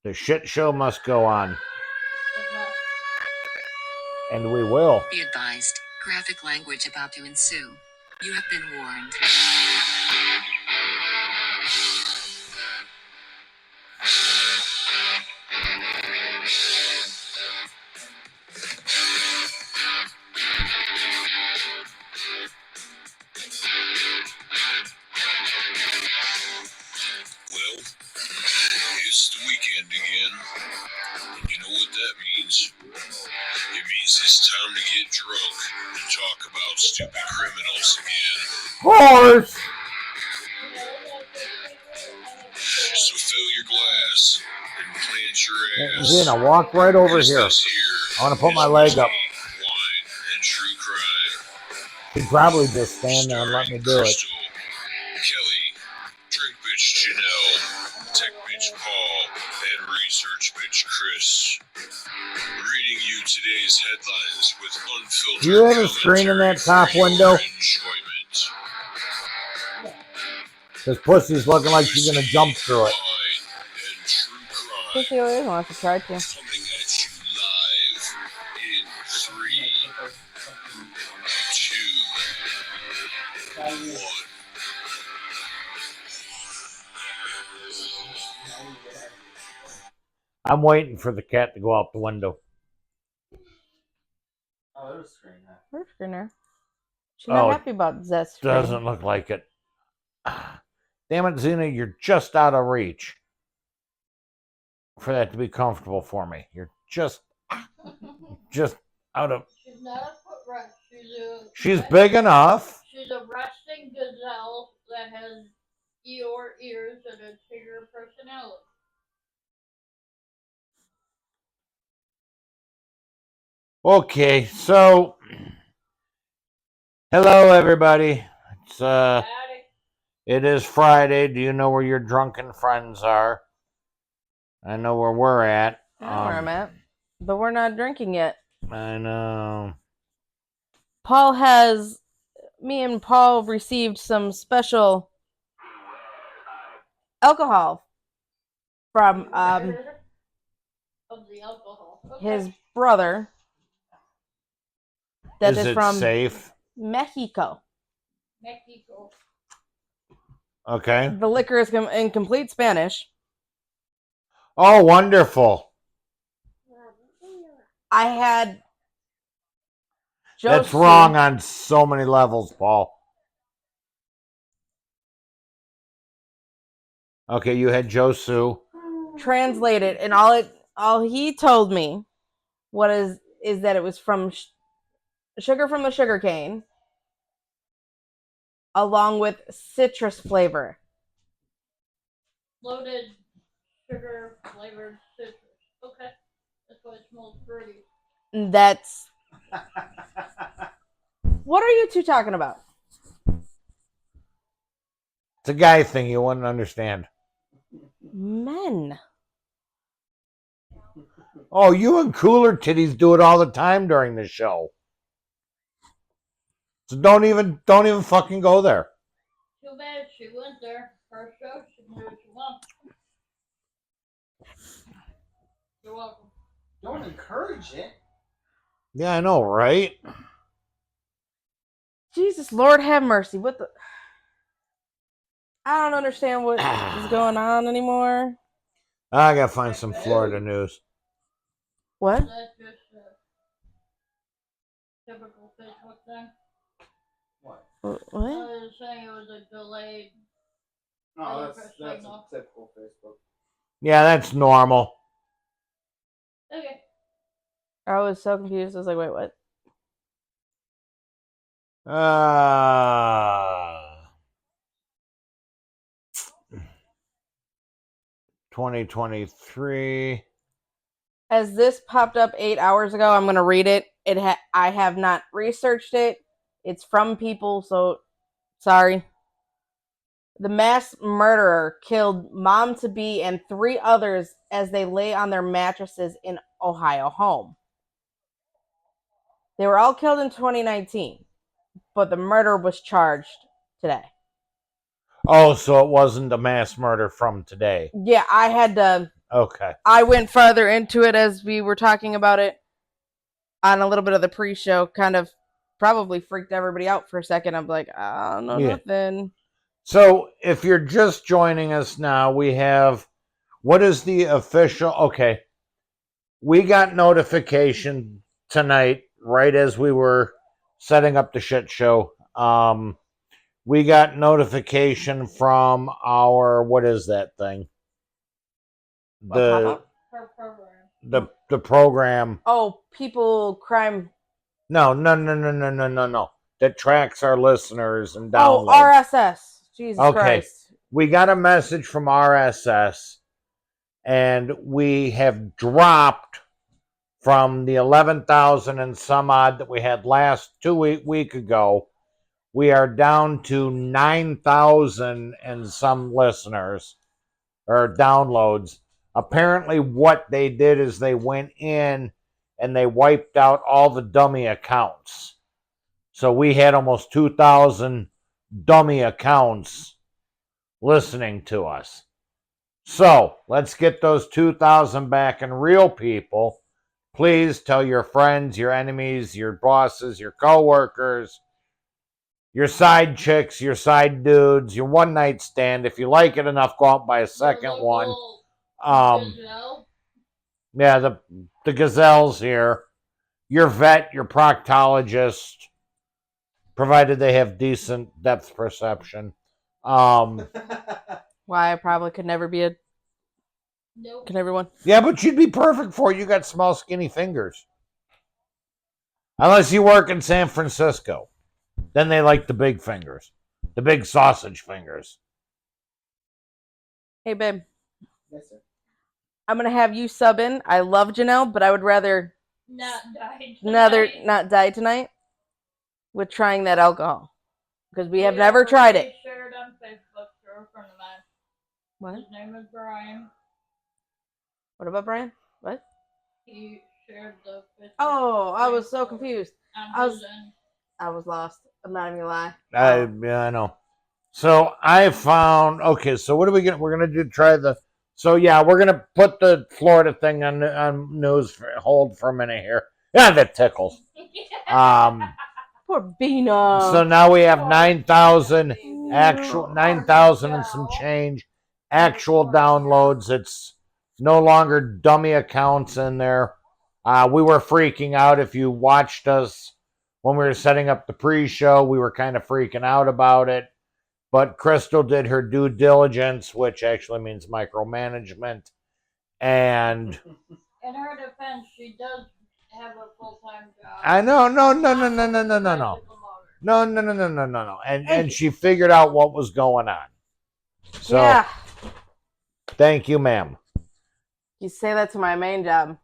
The shit show must go on. And we will. Be advised, graphic language about to ensue. You have been warned. Well, it's the weekend again. And you know what that means? It means it's time to get drunk and talk about stupid criminals again. Horse! So fill your glass and plant your ass. Zena, walk right over here. I want to put my leg up. Wine and true crime. He'd probably just stand there and let me do it. Crystal, Kelly, drink bitch Janelle, tech bitch Paul, and research bitch Chris. Reading you today's headlines with unfiltered Do you have a screen in that top window? enjoyment. This pussy's looking like she's gonna jump through it. Wine and true crime. Pussy always wants to try to. Coming at you live in 3, 2, 1. I'm waiting for the cat to go out the window. Oh, there's a screen there. Where's Grinner? She's not Oh, happy about Zest. Doesn't look like it. Damn it, Zena, you're just out of reach for that to be comfortable for me. You're just out of... She's not a footrest. She's big enough. She's a resting gazelle that has Eeyore ears and a Tigger personality. Okay, so... Hello, everybody. It's, Daddy. It is Friday. Do you know where your drunken friends are? I know where we're at. I know where I'm at. But we're not drinking yet. I know. Me and Paul received some special alcohol from Of the alcohol. Okay. his brother. That Is is it from safe? Mexico. Mexico. Okay. The liquor is in complete Spanish. Oh, wonderful. I had That's Josu wrong on so many levels, Paul. Okay, you had Josu. translated, and all he told me is that it was from sugar from the sugar cane, along with citrus flavor. Loaded sugar flavored citrus. Okay. That's why it smells fruity. That's what are you two talking about? It's a guy thing you wouldn't understand. Men. Oh, you and Cooler Titties do it all the time during the show. So don't even fucking go there. Too bad she went there. Her show, she can do what she wants. You're welcome. Don't encourage it. Yeah, I know, right? Jesus, Lord have mercy. What the? I don't understand what is going on anymore. I gotta find some Florida news. What? That's just a typical Facebook thing. What? I What? was saying it was a delayed. No, that's a typical Facebook. Yeah, that's normal. Okay. I was so confused. I was like, wait, what? 2023. As this popped up 8 hours ago, I'm gonna read it. I have not researched it. It's from people, so sorry. The mass murderer killed mom-to-be and 3 others as they lay on their mattresses in Ohio home. They were all killed in 2019, but the murder was charged today. Oh, so it wasn't a mass murder from today. Yeah, I had to Okay. I went further into it as we were talking about it on a little bit of the pre-show. Kind of probably freaked everybody out for a second. I'm like, I don't know nothing. So if you're just joining us now, we have what is the official? Okay, we got notification tonight right as we were setting up the shit show. We got notification from our what is that thing? The Her program. the program. Oh, people crime. No. That tracks our listeners and Oh, downloads. RSS. Jesus Okay. Christ. We got a message from RSS, and we have dropped from the 11,000 and some odd that we had last week ago. We are down to 9,000 and some listeners or downloads. Apparently, what they did is they went in and they wiped out all the dummy accounts. So we had almost 2,000 dummy accounts listening to us. So let's get those 2,000 back. And real people, please tell your friends, your enemies, your bosses, your coworkers, your side chicks, your side dudes, your one night stand. If you like it enough, go out and buy a second one. Gazelle. Yeah, the gazelles here. Your vet, your proctologist, provided they have decent depth perception. Why I probably could never be a. Nope. Can everyone? Yeah, but you'd be perfect for it. You got small, skinny fingers. Unless you work in San Francisco. Then they like the big fingers. The big sausage fingers. Hey, babe. Yes, sir. I'm gonna have you sub in. I love Janelle, but I would rather Not die. not die tonight with trying that alcohol because we have Yeah, never tried it. Shared on Facebook for a friend of mine. What? His name is Brian. What about Brian? What? He shared the Facebook. Oh, I was so confused. I was lost. I'm not even gonna lie. Yeah, I know. So I found so what are we gonna? We're gonna try the. So yeah, we're gonna put the Florida thing on news hold for a minute here. Yeah, that tickles. Poor Bina. So now we have 9,000 actual 9,000 and some change actual downloads. It's no longer dummy accounts in there. We were freaking out. If you watched us when we were setting up the pre-show, we were kind of freaking out about it. But Crystal did her due diligence, which actually means micromanagement. And in her defense, she does have a full-time job. I know, no. And she figured out what was going on. So yeah. Thank you, ma'am. You say that to my main job.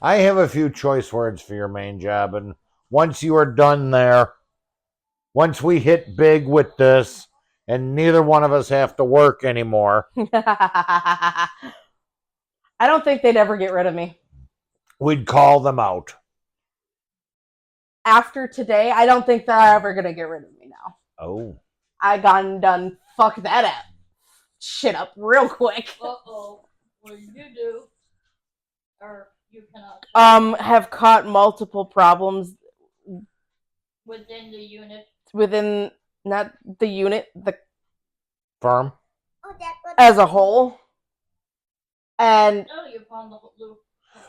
I have a few choice words for your main job, and once you are done there, once we hit big with this, and neither one of us have to work anymore, I don't think they'd ever get rid of me. we'd call them out. After today, I don't think they're ever gonna get rid of me now. Oh. I gone done fuck that up. Shit up real quick. Uh-oh. What you do? Or you cannot. Have caught multiple problems within the unit. Within not the unit, the Firm. as a whole. And Oh, you found the loop.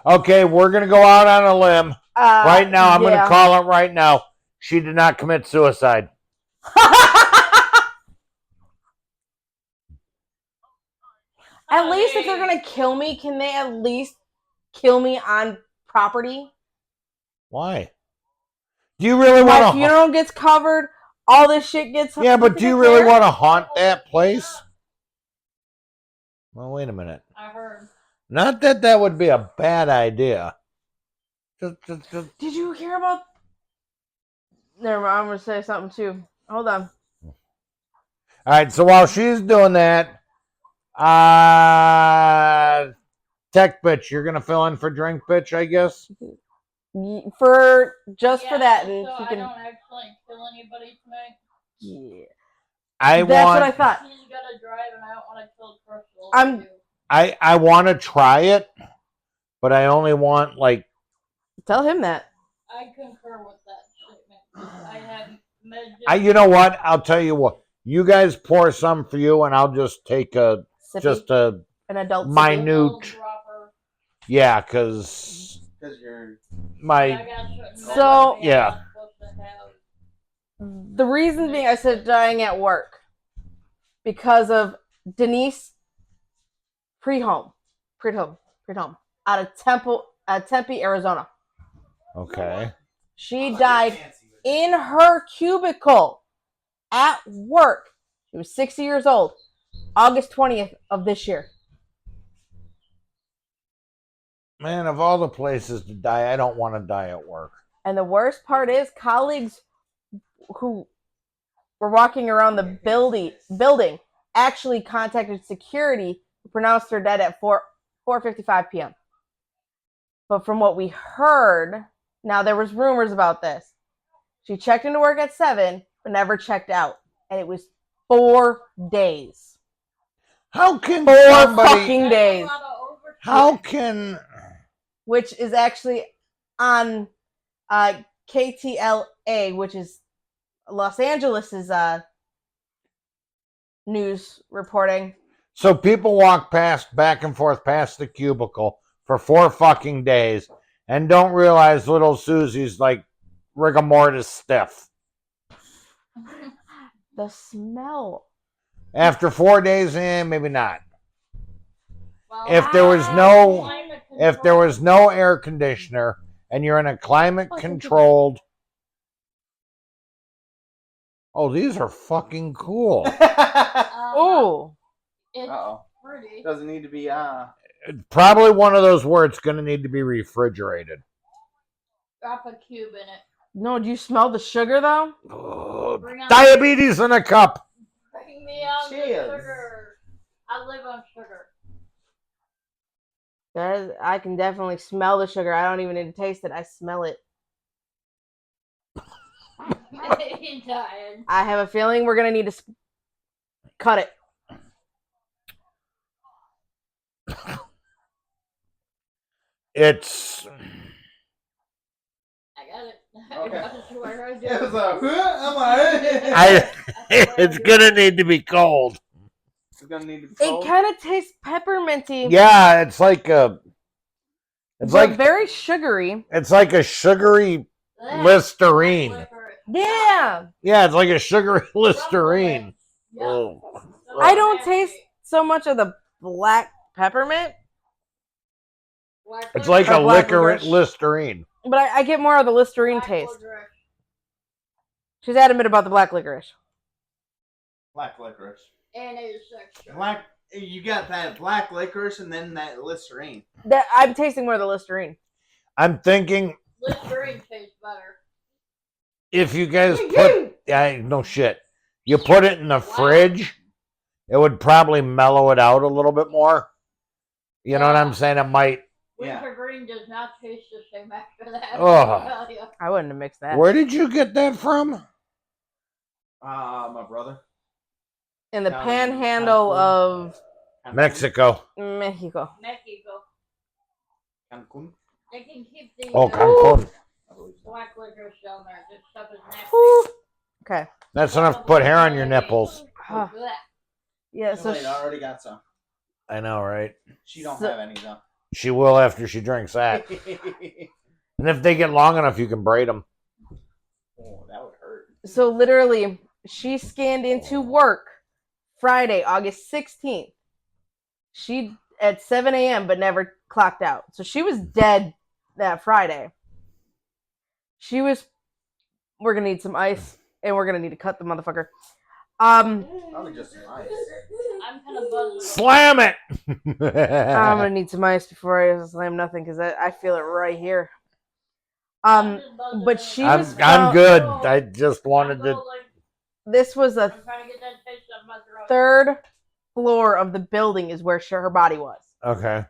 Okay, we're going to go out on a limb. Right now, I'm going to call it right now. She did not commit suicide. At least if they're going to kill me, can they at least kill me on property? Why? Do you really want to... My funeral gets covered. All this shit gets... Yeah, but do you really want to haunt that place? Well, wait a minute. I heard. Not that that would be a bad idea. Did you hear about... Never mind, I'm going to say something too. Hold on. All right, so while she's doing that, Tech Bitch, you're going to fill in for Drink Bitch, I guess? For that. And so she I can... don't actually kill anybody tonight. Yeah. That's what I thought. He's got to drive and I don't want to kill Crystal. I'm- I want to try it, but I only want like Tell him that. I concur with that statement. 'Cause I have you know what? I'll tell you what. You guys pour some for you, and I'll just take a Sippy. just a An adult minute. sippy. Yeah, because you're. So- Yeah. The reason being I said dying at work because of Denise Prehome out of Tempe, Arizona. Okay. She died in her cubicle at work. She was 60 years old, August 20th of this year. Man, of all the places to die, I don't want to die at work. And the worst part is colleagues who were walking around the building actually contacted security who pronounced her dead at 4:55 p.m. But from what we heard, now there was rumors about this. She checked into work at 7, but never checked out. And it was 4 days. How can 4 somebody? fucking days. How can? Which is actually on KTLA, which is Los Angeles's news reporting. So people walk back and forth past the cubicle for 4 fucking days and don't realize little Susie's like rigor mortis stiff. The smell. After 4 days, maybe not. Well, If there was no air conditioner and you're in a climate controlled. Oh, these are fucking cool. Oh. It's Uh-oh. pretty. Doesn't need to be Probably one of those where it's going to need to be refrigerated. Drop a cube in it. No, do you smell the sugar though? Oh, Bring on- diabetes in a cup. Bring me on the Cheers. sugar. I live on sugar. I can definitely smell the sugar. I don't even need to taste it. I smell it. He's dying. I have a feeling we're going to need to cut it. It's. I got it. Okay. I swear I do. It was I'm like, It's gonna need to be cold. It's gonna need to be It cold. kind of tastes pepperminty. Yeah, it's like a. It's but like very sugary. it's like a sugary Listerine. Yeah. Yeah, it's like a sugary Listerine. Yeah. Oh. I don't taste so much of the black peppermint, It's like Or a black liquor licorice. Listerine. but I get more of the Listerine taste. She's adamant about the black licorice. Black licorice. And it's extra. Black. You got that black licorice and then that Listerine. That I'm tasting more of the Listerine. I'm thinking Listerine tastes better. if you guys put no shit. You put it in the fridge, it would probably mellow it out a little bit more. You know what I'm saying? It might. Wintergreen does not taste the same after that. Ugh. I wouldn't have mixed that. Where did you get that from? My brother. In the Down in panhandle of Mexico. Mexico. Mexico. Cancun. They can keep the Oh, Cancun. black licorice down there. This stuff is nasty. Whew. Okay. That's enough to put hair on your nipples. Huh. Blech. Yeah, so I already got some. I know, right? She don't So- have any though. She will after she drinks that. And if they get long enough, you can braid them. Oh, that would hurt. So literally, she scanned into work Friday, August 16th. She at 7 a.m. but never clocked out. So she was dead that Friday. We're gonna need some ice and we're gonna need to cut the motherfucker. Probably just some ice. I'm kind of buzzing. Slam it! I'm gonna need some ice before I slam nothing because I feel it right here. But she was I'm found- good. I just wanted to. This was a I'm trying to get that taste out of my throat. 3rd floor of the building is where her body was. Okay.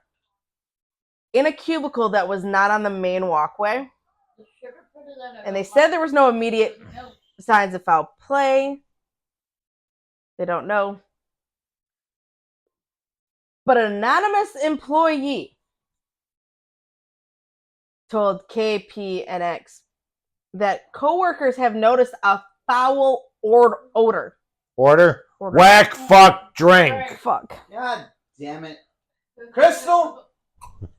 In a cubicle that was not on the main walkway. The sugar put it in it. And they said there was no immediate signs of foul play. They don't know. But an anonymous employee told KPNX that coworkers have noticed a foul odor. Order? Order. Whack, fuck, drink. Fuck. God damn it. Crystal!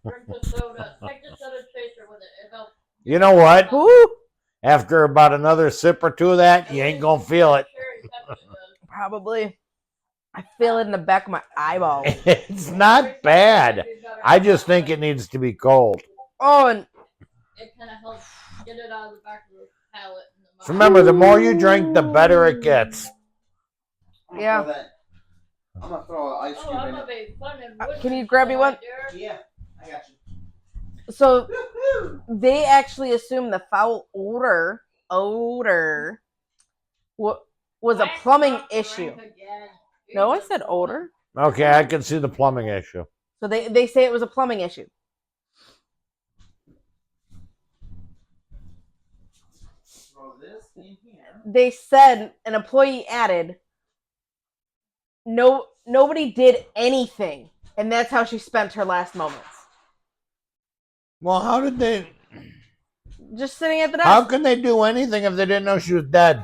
Drink the soda. Take the soda chaser with it. It helps. You know what? Who? After about another sip or two of that, you ain't gonna feel it. Cherry Pepsi does. Probably. I feel it in the back of my eyeball. It's not bad. I just think it needs to be cold. Oh, and It kind of helps get it out of the back of the palate. And the mouth. So remember, the more you drink, the better it gets. Yeah. I'm gonna throw an ice Oh, cube I'm in gonna it. be fun and can you grab me one? Yeah, I got you. So Woo-hoo! they actually assumed the foul odor was a plumbing issue. No, I said odor. Okay, I can see the plumbing issue. So they say it was a plumbing issue. Throw this in here. They said an employee added, nobody did anything, and that's how she spent her last moments. Well, how did they? Just sitting at the desk. How can they do anything if they didn't know she was dead?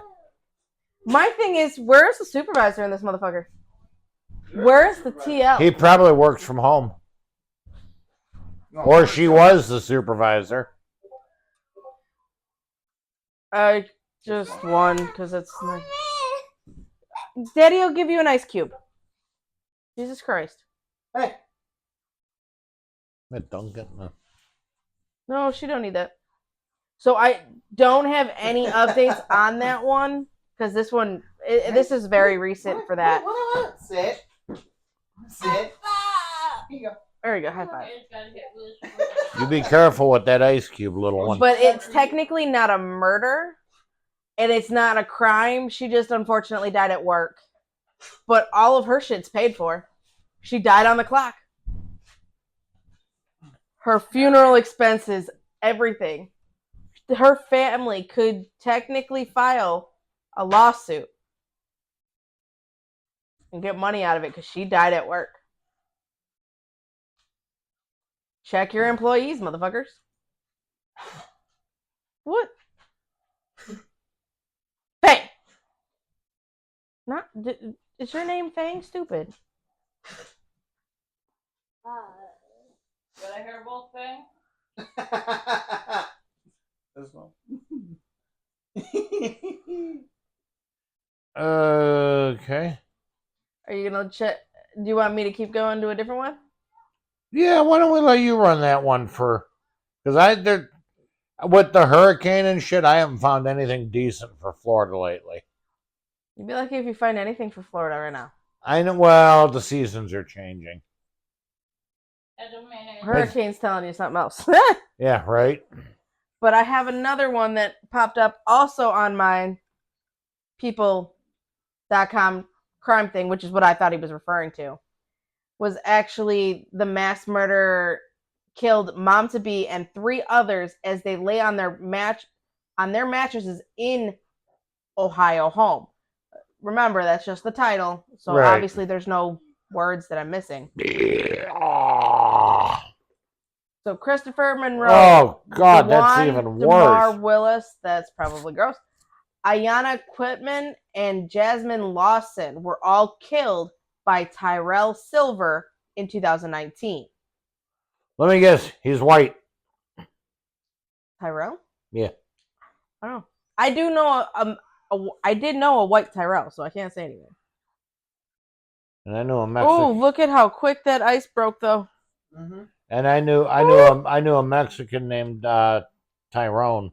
My thing is, where's the supervisor in this motherfucker? Where's the TL? He probably works from home, or she was the supervisor. Just one, because it's like... Daddy will give you an ice cube. Jesus Christ. Hey, Don't get no. No, she don't need that. So I don't have any updates on that one, because this one, this is very recent for that. What? Sit. Sit. Here you go. There you go, high five. It's gotta get loose. You be careful with that ice cube, little one. But it's technically not a murder, and it's not a crime. She just unfortunately died at work. But all of her shit's paid for. She died on the clock. Her funeral expenses, everything. Her family could technically file a lawsuit and get money out of it because she died at work. Check your employees, motherfuckers. What? Fang! Not, is your name Fang? Stupid. Did I hear both things? This one. Okay. Are you gonna check? Do you want me to keep going to a different one? Yeah, why don't we let you run that one for? Because with the hurricane and shit, I haven't found anything decent for Florida lately. You'd be lucky if you find anything for Florida right now. I know. Well, the seasons are changing. That don't mean anything. Hurricane's telling you something else. Yeah, right. But I have another one that popped up also on my people.com crime thing, which is what I thought he was referring to, was actually the mass murderer killed mom-to-be and 3 others as they lay on their mattresses in Ohio home. Remember, that's just the title, so Right. obviously there's no words that I'm missing. So Christopher Monroe. Oh God, that's Dewan even DeMar worse. Willis, that's probably gross. Ayanna Quitman and Jasmine Lawson were all killed by Tyrell Silver in 2019. Let me guess. He's white. Tyrell? Yeah. I don't know. I do know I did know a white Tyrell, so I can't say anything. And I knew a Mexican. Oh, look at how quick that ice broke, though. Mm-hmm. And I knew a Mexican named Tyrone.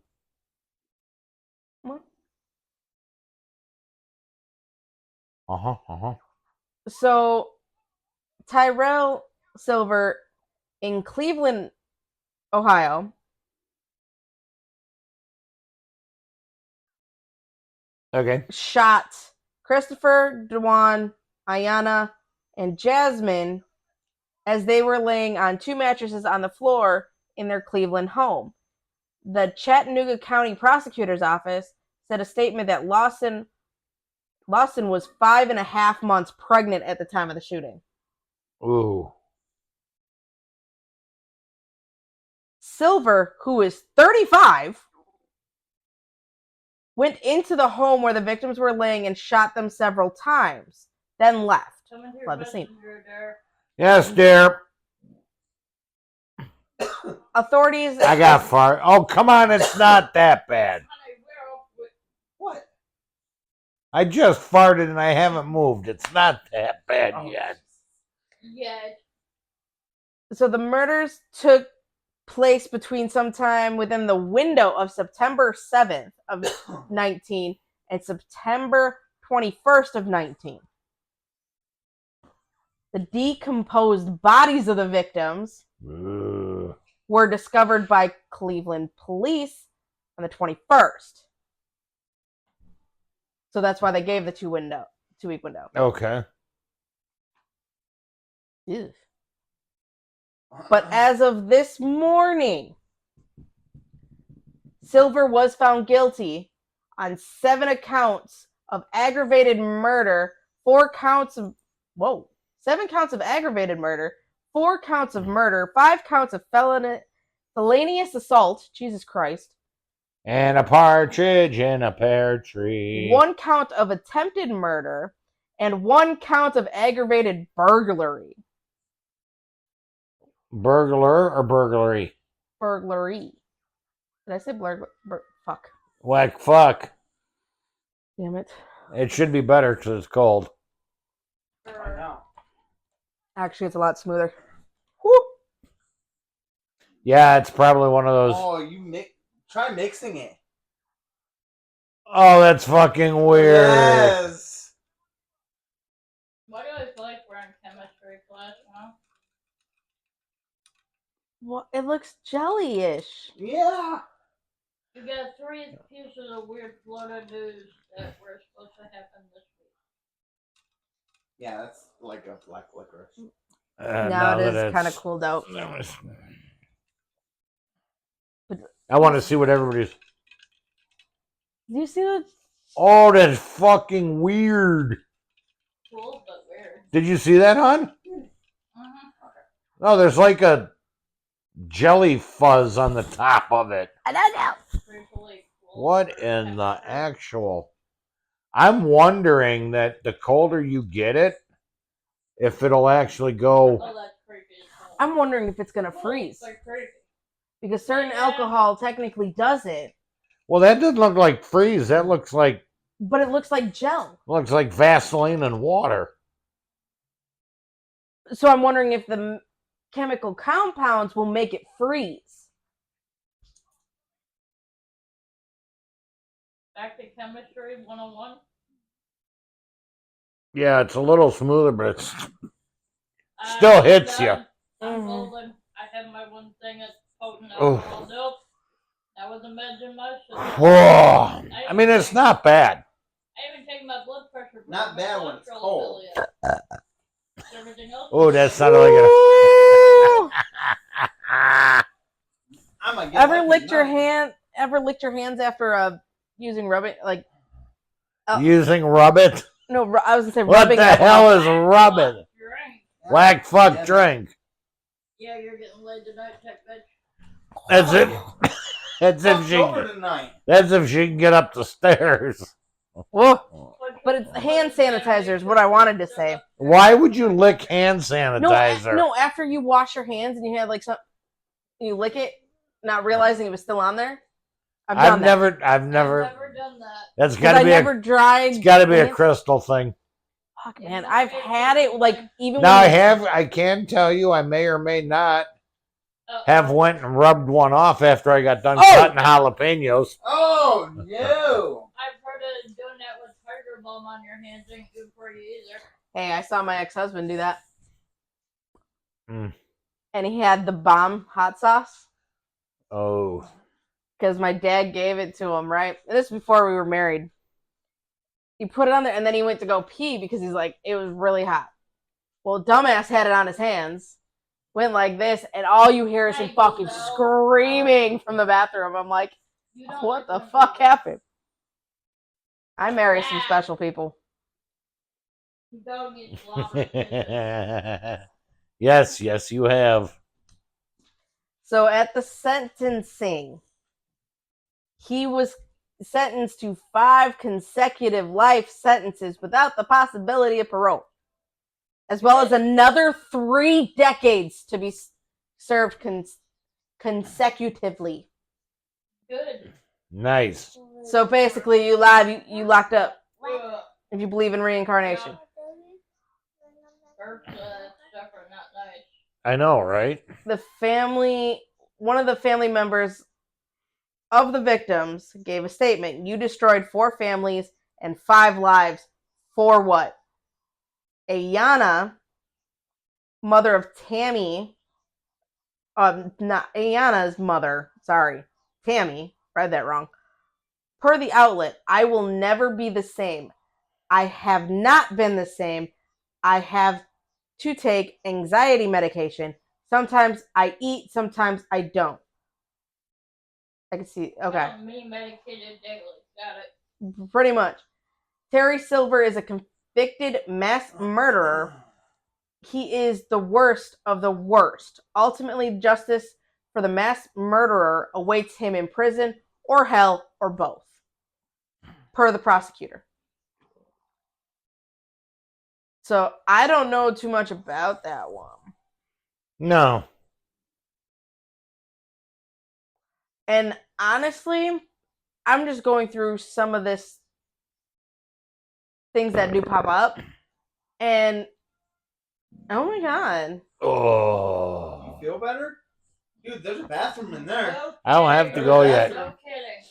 What? Uh-huh. So Tyrell Silver in Cleveland, Ohio. Okay. Shot Christopher, Dewan, Ayanna, and Jasmine as they were laying on 2 mattresses on the floor in their Cleveland home. The Chattanooga County Prosecutor's Office said a statement that Lawson was 5.5 months pregnant at the time of the shooting. Ooh. Silver, who is 35, went into the home where the victims were laying and shot them several times, then left. Come into your Love the scene. messenger there. Yes, dear. Authorities. I got far. Oh, come on. It's not that bad. Honey, we're off with What? I just farted and I haven't moved. It's not that bad Oh. yet. yet. So the murders took place between sometime within the window of September 7th of 19 and September 21st of 19. The decomposed bodies of the victims Ugh. were discovered by Cleveland police on the 21st. So that's why they gave the 2-week window. Okay. Ew. But as of this morning, Silver was found guilty on 7 accounts of aggravated murder, 7 counts of aggravated murder, 4 counts of murder, 5 counts of felonious assault, Jesus Christ, And a partridge in a pear tree. 1 count of attempted murder, and 1 count of aggravated burglary. Burglar or burglary? Burglary. Did I say fuck. Like fuck. Damn it. It should be better because it's cold. I know. Actually, it's a lot smoother. Woo! Yeah, it's probably one of those. Oh, try mixing it. Oh, that's fucking weird. Yes. Why do I feel like we're in chemistry class now? Well, it looks jelly-ish. Yeah. You got 3 pieces of weird Florida news that were supposed to happen this week. Yeah, that's like a black licorice. Now it is kind of cooled out. I want to see what everybody's. Do you see that? Oh, that's fucking weird. Cool, but weird. Did you see that, hon? No, there's like a jelly fuzz on the top of it. I don't know. Pretty cool. What in the actual? I'm wondering that the colder you get it, if it'll actually go. Oh, that's creepy. I'm wondering if it's going to freeze. Like creepy. Because certain alcohol technically does it, Well, that doesn't look like freeze. That looks like but it looks like gel. Vaseline and water. So I'm wondering if the chemical compounds will make it freeze. Back to chemistry 101. Yeah, it's a little smoother, but it's still hits you. I'm Mhm. golden. I have my one thing that's potent Oh. alcohol. Nope. That was a meds in my system. Whoa. I mean, it's not bad. I even take my blood pressure. for Not my bad when it's cholesterol cold. affiliate. Everything else. Oh, that sounded like Woo! I'm gonna get Ever like licked your tonight. hand? Ever licked your hands after using rubbing? Like, a using rub it. no, I was gonna say What rubbing. the hell is rubbing? Drink. Whack fuck Yeah. drink. Yeah, you're getting laid tonight, tech bitch. That's it. That's if Fuck's she. over tonight. That's if she can get up the stairs. Whoa. But it's hand sanitizer is what I wanted to say. Why would you lick hand sanitizer? No, after you wash your hands and you had like some, you lick it, not realizing it was still on there. I've I've never. I've never done that. That's Because got I to be never a. dried. It's got to be a hands. crystal thing. Fuck, man, I've had it like even. Now when I have. I can tell you, I may or may not have went and rubbed one off after I got done cutting jalapenos. Oh no! I've heard of doing that with tiger balm on your hands ain't good for you either. Hey, I saw my ex-husband do that, Mm. and he had the bomb hot sauce Oh, because my dad gave it to him. Right, and this is before we were married. He put it on there, and then he went to go pee because he's like, it was really hot. Well, dumbass had it on his hands, went like this, and all you hear is him fucking screaming from the bathroom. I'm like, You don't what the listen to fuck them. happened? I marry some special people. You don't get slobbered. yes, you have. So at the sentencing, he was sentenced to 5 consecutive life sentences without the possibility of parole, as well as another 3 decades to be served consecutively. Good. Nice. So basically, you locked up Ugh. if you believe in reincarnation. First, stuff are not nice. I know, right? One of the family members of the victims gave a statement. You destroyed 4 families and 5 lives for what? Ayana, mother of Tammy, not Ayana's mother, sorry, Tammy, read that wrong. Per the outlet, I will never be the same. I have not been the same. I have to take anxiety medication. Sometimes I eat, sometimes I don't. I can see, okay. Me medicated daily. Got it. Pretty much. Terry Silver is a convicted mass murderer. He is the worst of the worst. Ultimately, justice for the mass murderer awaits him in prison or hell or both, per the prosecutor. So I don't know too much about that one. No. And honestly, I'm just going through some of this things that do pop up. And oh my god. Oh. You feel better? Dude, there's a bathroom in there. Okay. I don't have to go yet. No kidding.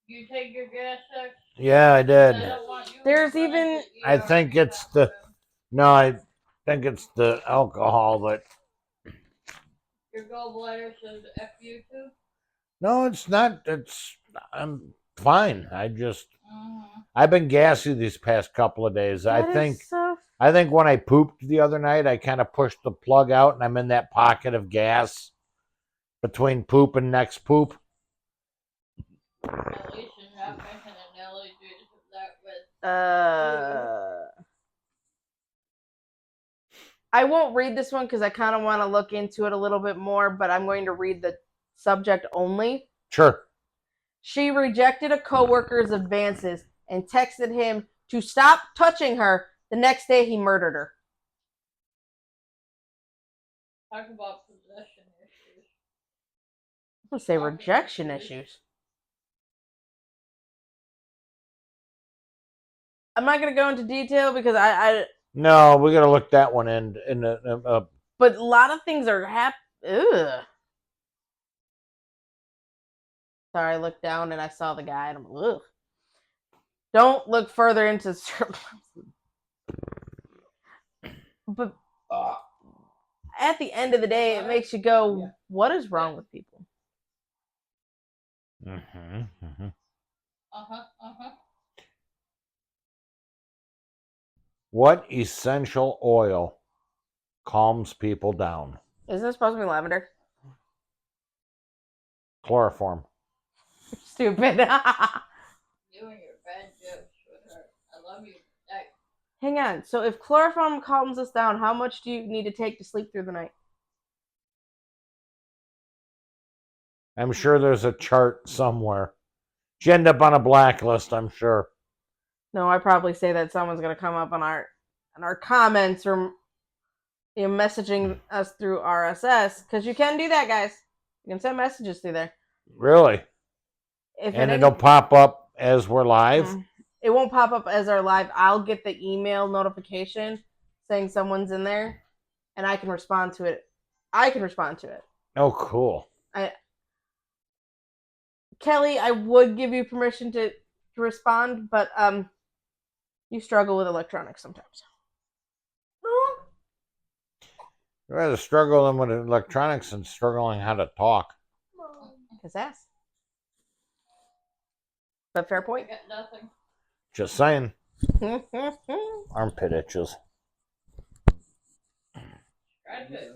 You take your gas tax? Yeah, I I did. don't want you There's running even- the I ER think it's the- anytime soon. No, I think it's the alcohol that. Your gallbladder says F you too? No, it's not. I'm fine. Mm-hmm. I've been gassy these past couple of days. I That is think so when I pooped the other night, I kind of pushed the plug out and I'm in that pocket of gas between poop and next poop. At least you're not making analogies of that with. I won't read this one because I kind of want to look into it a little bit more, but I'm going to read the subject only. Sure. She rejected a coworker's advances and texted him to stop touching her. The next day, he murdered her. Talk about possession issues. I'm going to say rejection issues. I'm not going to go into detail because No, we got to look that one in. But a lot of things are Ugh. Sorry, I looked down and I saw the guy and I'm like, ugh. Don't look further into But at the end of the day, it makes you go, what is wrong with people? What essential oil calms people down? Isn't this supposed to be lavender? Chloroform. Stupid. You and your bad jokes, sweetheart. I love you. Hang on. So if chloroform calms us down, how much do you need to take to sleep through the night? I'm sure there's a chart somewhere. You end up on a blacklist, I'm sure. No, I probably say that someone's gonna come up on our comments or messaging us through RSS because you can do that, guys. You can send messages through there. Really? If And it'll pop up as we're live? It won't pop up as our live. I'll get the email notification saying someone's in there, and I can respond to it. Oh, cool. Kelly, I would give you permission to respond, but you struggle with electronics sometimes. I'd rather struggle with electronics than struggling how to talk. His ass. But fair I point. got nothing. Just saying. Armpit itches. Scratch it.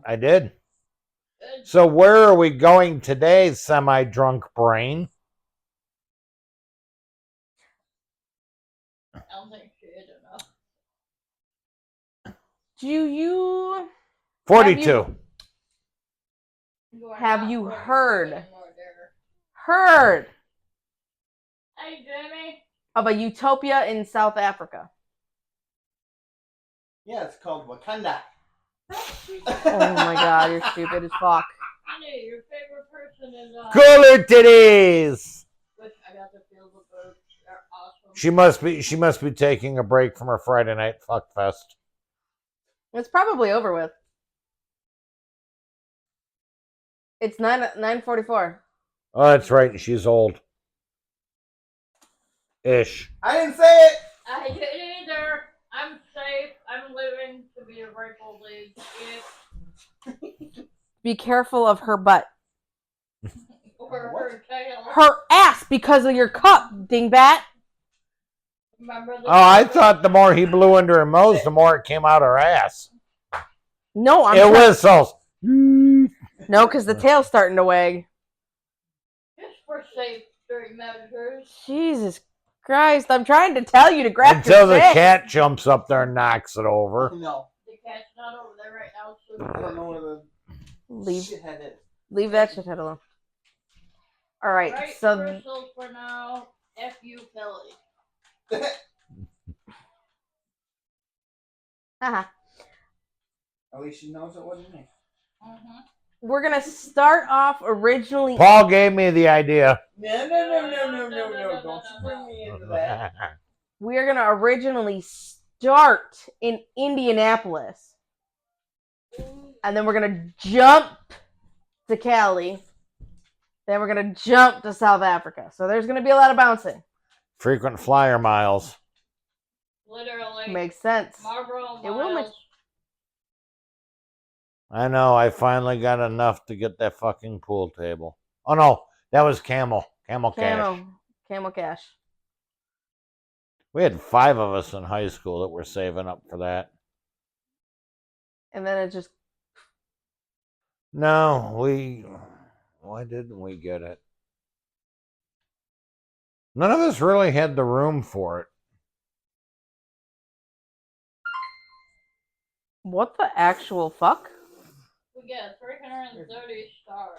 I did. Good. So where are we going today, semi-drunk brain? I don't think she is enough. Do you 42. Have not you putting heard? anymore there. Heard Hey, Jimmy. of a utopia in South Africa? Yeah, it's called Wakanda. Oh my god, you're stupid as fuck. Honey, your favorite person is Cooler titties. which I got to feel the birds. They're awesome. She must be taking a break from her Friday night fuck fest. It's probably over with. It's 9:44. Oh, that's right. She's old. Ish. I didn't say it. I didn't either. I'm safe. I'm living to be a ripe old age. Be careful of her butt. Or What? her tail. Her ass because of your cup, dingbat. Remember the Oh, I thought the more he blew into her nose, the more it came out her ass. No, It whistles. No, because the tail's starting to wag. just for safety measures. Jesus Christ, I'm trying to tell you to grab Until your the shit. cat jumps up there and knocks it over. No, The cat's not over there right now, I don't so know where the Leave, shithead is. leave that shithead alone. All right, right so crystals for now. F you, Kelly. haha. At least she knows it wasn't me. Mm-hmm. We're gonna start off originally. Paul gave me the idea. No. Don't you bring me into that. We are gonna originally start in Indianapolis, and then we're gonna jump to Cali. Then we're gonna jump to South Africa. So there's gonna be a lot of bouncing. Frequent flyer miles. Literally. Makes sense. Marlboro Miles. It will make- I know. I finally got enough to get that fucking pool table. Oh no, that was Camel. Camel Cash. Camel Cash. We had 5 of us in high school that were saving up for that. And then it just No, why didn't we get it? None of us really had the room for it. what the actual fuck? We get 330 stars.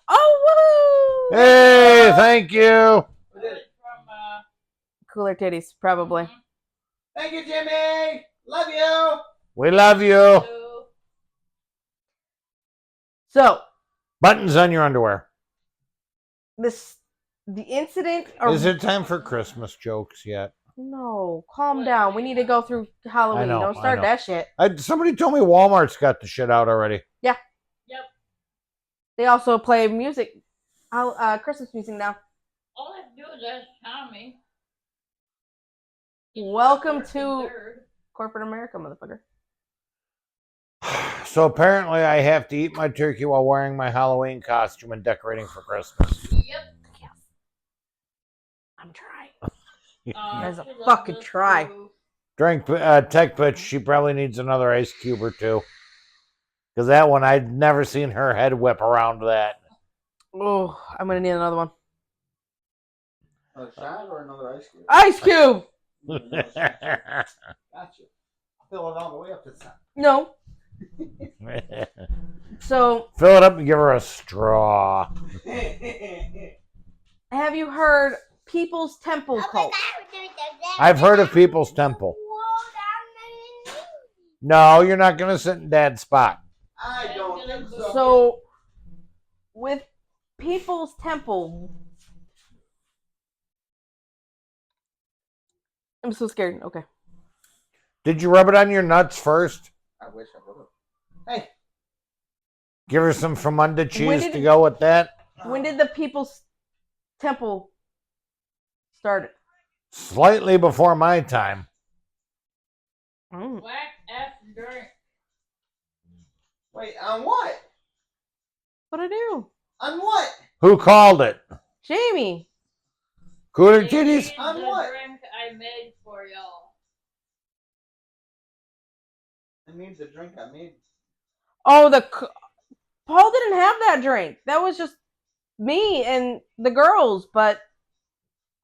Oh woo! Hey, thank you. We did it. From, Cooler titties, probably. mhm. Thank you, Jimmy. Love you. We love you. So, So Buttons on your underwear. the incident. Is it time for Christmas jokes yet? No, calm down. We need to go through Halloween. I know, Don't I start know. that shit. Somebody told me Walmart's got the shit out already. yep. They also play music, Christmas music now. All I have to do is ask Tommy. Welcome First to and third. corporate America, motherfucker. So apparently I have to eat my turkey while wearing my Halloween costume and decorating for Christmas. Yep. I'm trying. As a fucking try. Tech bitch, she probably needs another ice cube or two. Because that one, I'd never seen her head whip around that. Oh, I'm gonna need another one. Another shot or another ice cube? Ice cube. Gotcha. I'll fill it all the way up to the top. No. So, Fill it up and give her a straw. have you heard People's Temple cult? I've heard of People's Temple. No, you're not going to sit in Dad's spot. I don't think so. So, with People's Temple, I'm so scared. Okay. Did you rub it on your nuts first? I wish I would have. Hey. Give her some Famunda cheese did- to go with that? When did the People's Temple start? Slightly before my time. Mm. Black F drink. Wait, on what? What'd I do? On what? Who called it? Jamie. Cooler This titties? is On the what? drink I made for y'all. I need the drink I made. Oh, Paul didn't have that drink. That was just me and the girls, but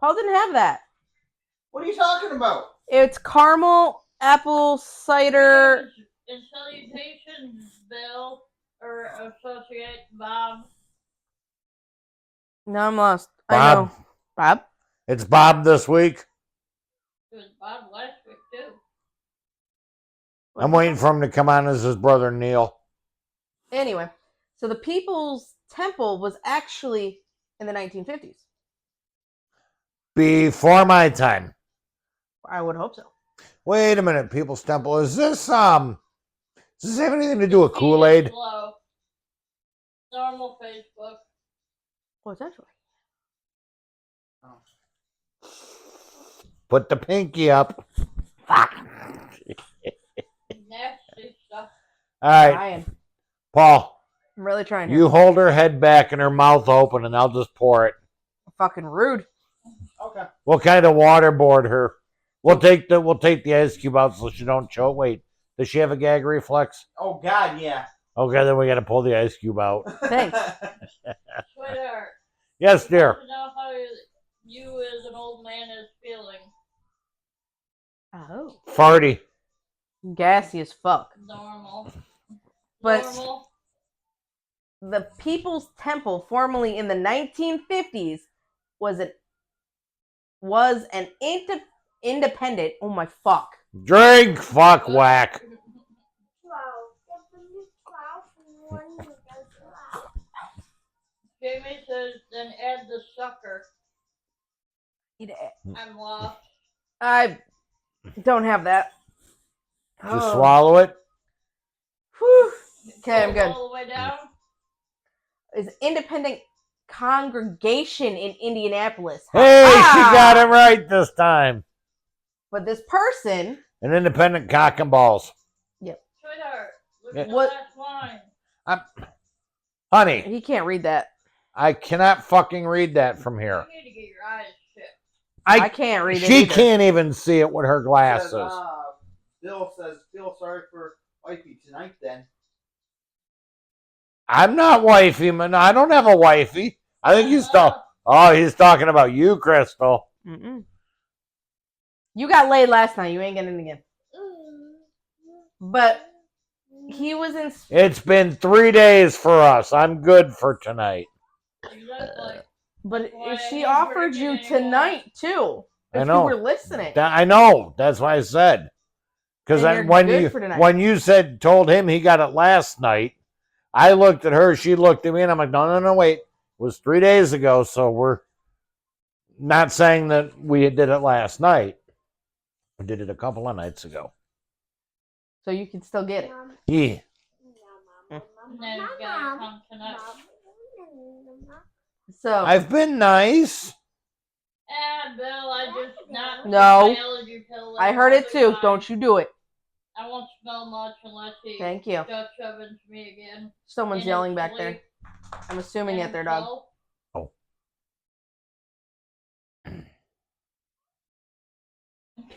Paul didn't have that. What are you talking about? It's caramel apple cider. In salutations, Bill, or Associate Bob. Now I'm lost. I Bob. know. Bob? It's Bob this week. It was Bob last week too. I'm waiting for him to come on as his brother Neil. Anyway, so the People's Temple was actually in the 1950s. Before my time. I would hope so. Wait a minute, People's Temple. Does this have anything to do with Kool-Aid? Slow. Normal Facebook. What's that? Put the pinky up. Nasty stuff. All right, Ryan. Paul, I'm really trying here. you hold her head back and her mouth open, and I'll just pour it. Fucking rude. Okay. We'll kind of waterboard her. We'll take the ice cube out so she don't choke. Wait, does she have a gag reflex? Oh God, yeah. Okay, then we got to pull the ice cube out. Thanks. Sweetheart. Yes, I dear. want to know how you as an old man is feeling. Oh. Farty. Gassy as fuck. Normal. But Normal. the People's Temple, formerly in the 1950s, was an independent. Oh my fuck. Drink. Fuck. Whack. Jamie says, then add the sucker. Eat it. I'm lost. I don't have that. Just swallow it. Whew. Okay, I'm good. All the way down. Is independent congregation in Indianapolis. Hey, she Ha-ha! got it right this time. But this person An independent cock and balls. Sweetheart, look Yeah. at the What- last line. Honey, he can't read that. I cannot fucking read that from here. You need to get your eyes checked. I can't read it She either. can't even see it with her glasses. Bill says, feel sorry for wifey tonight then. I'm not wifey, man. I don't have a wifey. I think he's he's talking about you, Crystal. Mm-mm. You got laid last night. You ain't getting it again. But he was in. It's been 3 days for us. I'm good for tonight. Exactly. But Why if she ain't offered drinking you anymore? tonight too, I if know. you were listening, I know. That's why I said. Because And you're when good for tonight. when you told him he got it last night, I looked at her. She looked at me, and I'm like, no, wait. It was 3 days ago, so we're not saying that we did it last night. We did it a couple of nights ago. so you can still get it. Yeah. And then it's gotta come tonight. So I've been nice. Bill, I just not No. my allergy pill I heard it too. Don't you do it. I won't smell much unless he Thank you. just shove into me again. Someone's In yelling his back there. sleep. I'm assuming at their And dog. so- Oh.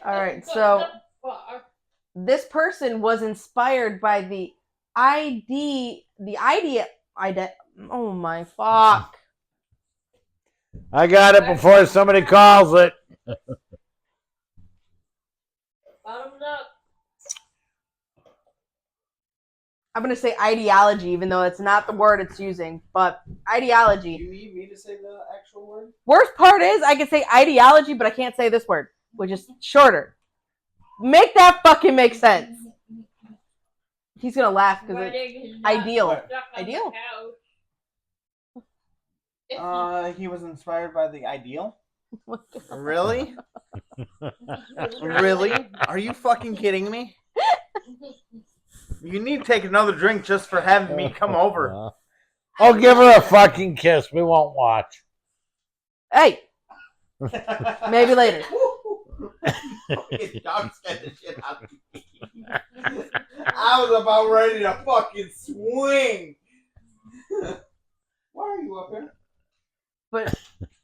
All right, What so the fuck? this person was inspired by the idea. Oh my fuck. I got it before somebody calls it. Bottoms up. I'm gonna say ideology, even though it's not the word it's using, but ideology. You need me to say the actual word? Worst part is I can say ideology, but I can't say this word, which is shorter. Make that fucking make sense. He's gonna laugh because Writing is not ideal. stuck on the Ideal. couch. He was inspired by the ideal? it's Really? Really? Are you fucking kidding me? You need to take another drink just for having me come over. I'll give her a fucking kiss. We won't watch. Hey, maybe later. Fucking dog scared the shit out of me. I was about ready to fucking swing. Why are you up here? But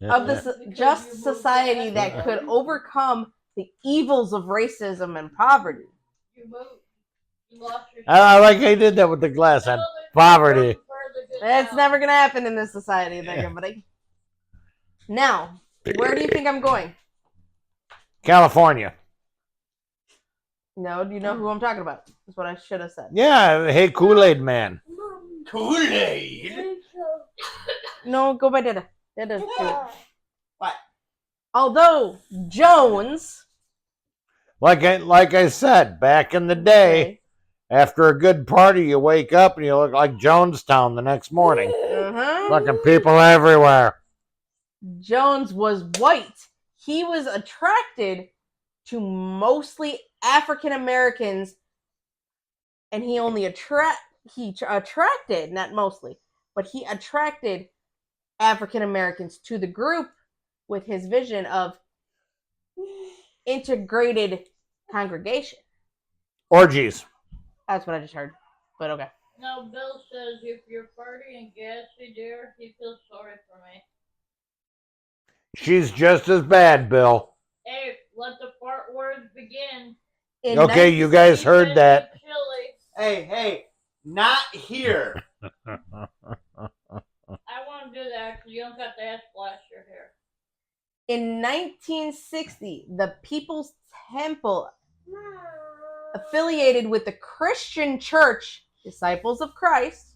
of this just society that could overcome the evils of racism and poverty. You moved. You lost your I like how you did that with the glass. Well, there's Poverty. no further good It's now. never gonna happen in this society, there, buddy. Now, where do you think I'm going? California. No, do you know who I'm talking about? That's what I should have said. Yeah. Hey, Kool-Aid man. Kool-Aid? No, go by Dada. That doesn't do it. What? Although Jones, Like I said, back in the day, after a good party, you wake up and you look like Jonestown the next morning. Fucking people everywhere. Jones was white. He was attracted to mostly African Americans, and he only attracted, not mostly, but he attracted African Americans to the group with his vision of integrated congregation. Orgies. That's what I just heard. But okay. Now Bill says if you're farting gassy, dear, he feels sorry for me. She's just as bad, Bill. Hey, let the fart words begin. Okay, you guys heard that. Hey, not here. I want to do that because you don't got to ass splash your hair. In 1960, the People's Temple, affiliated with the Christian Church Disciples of Christ,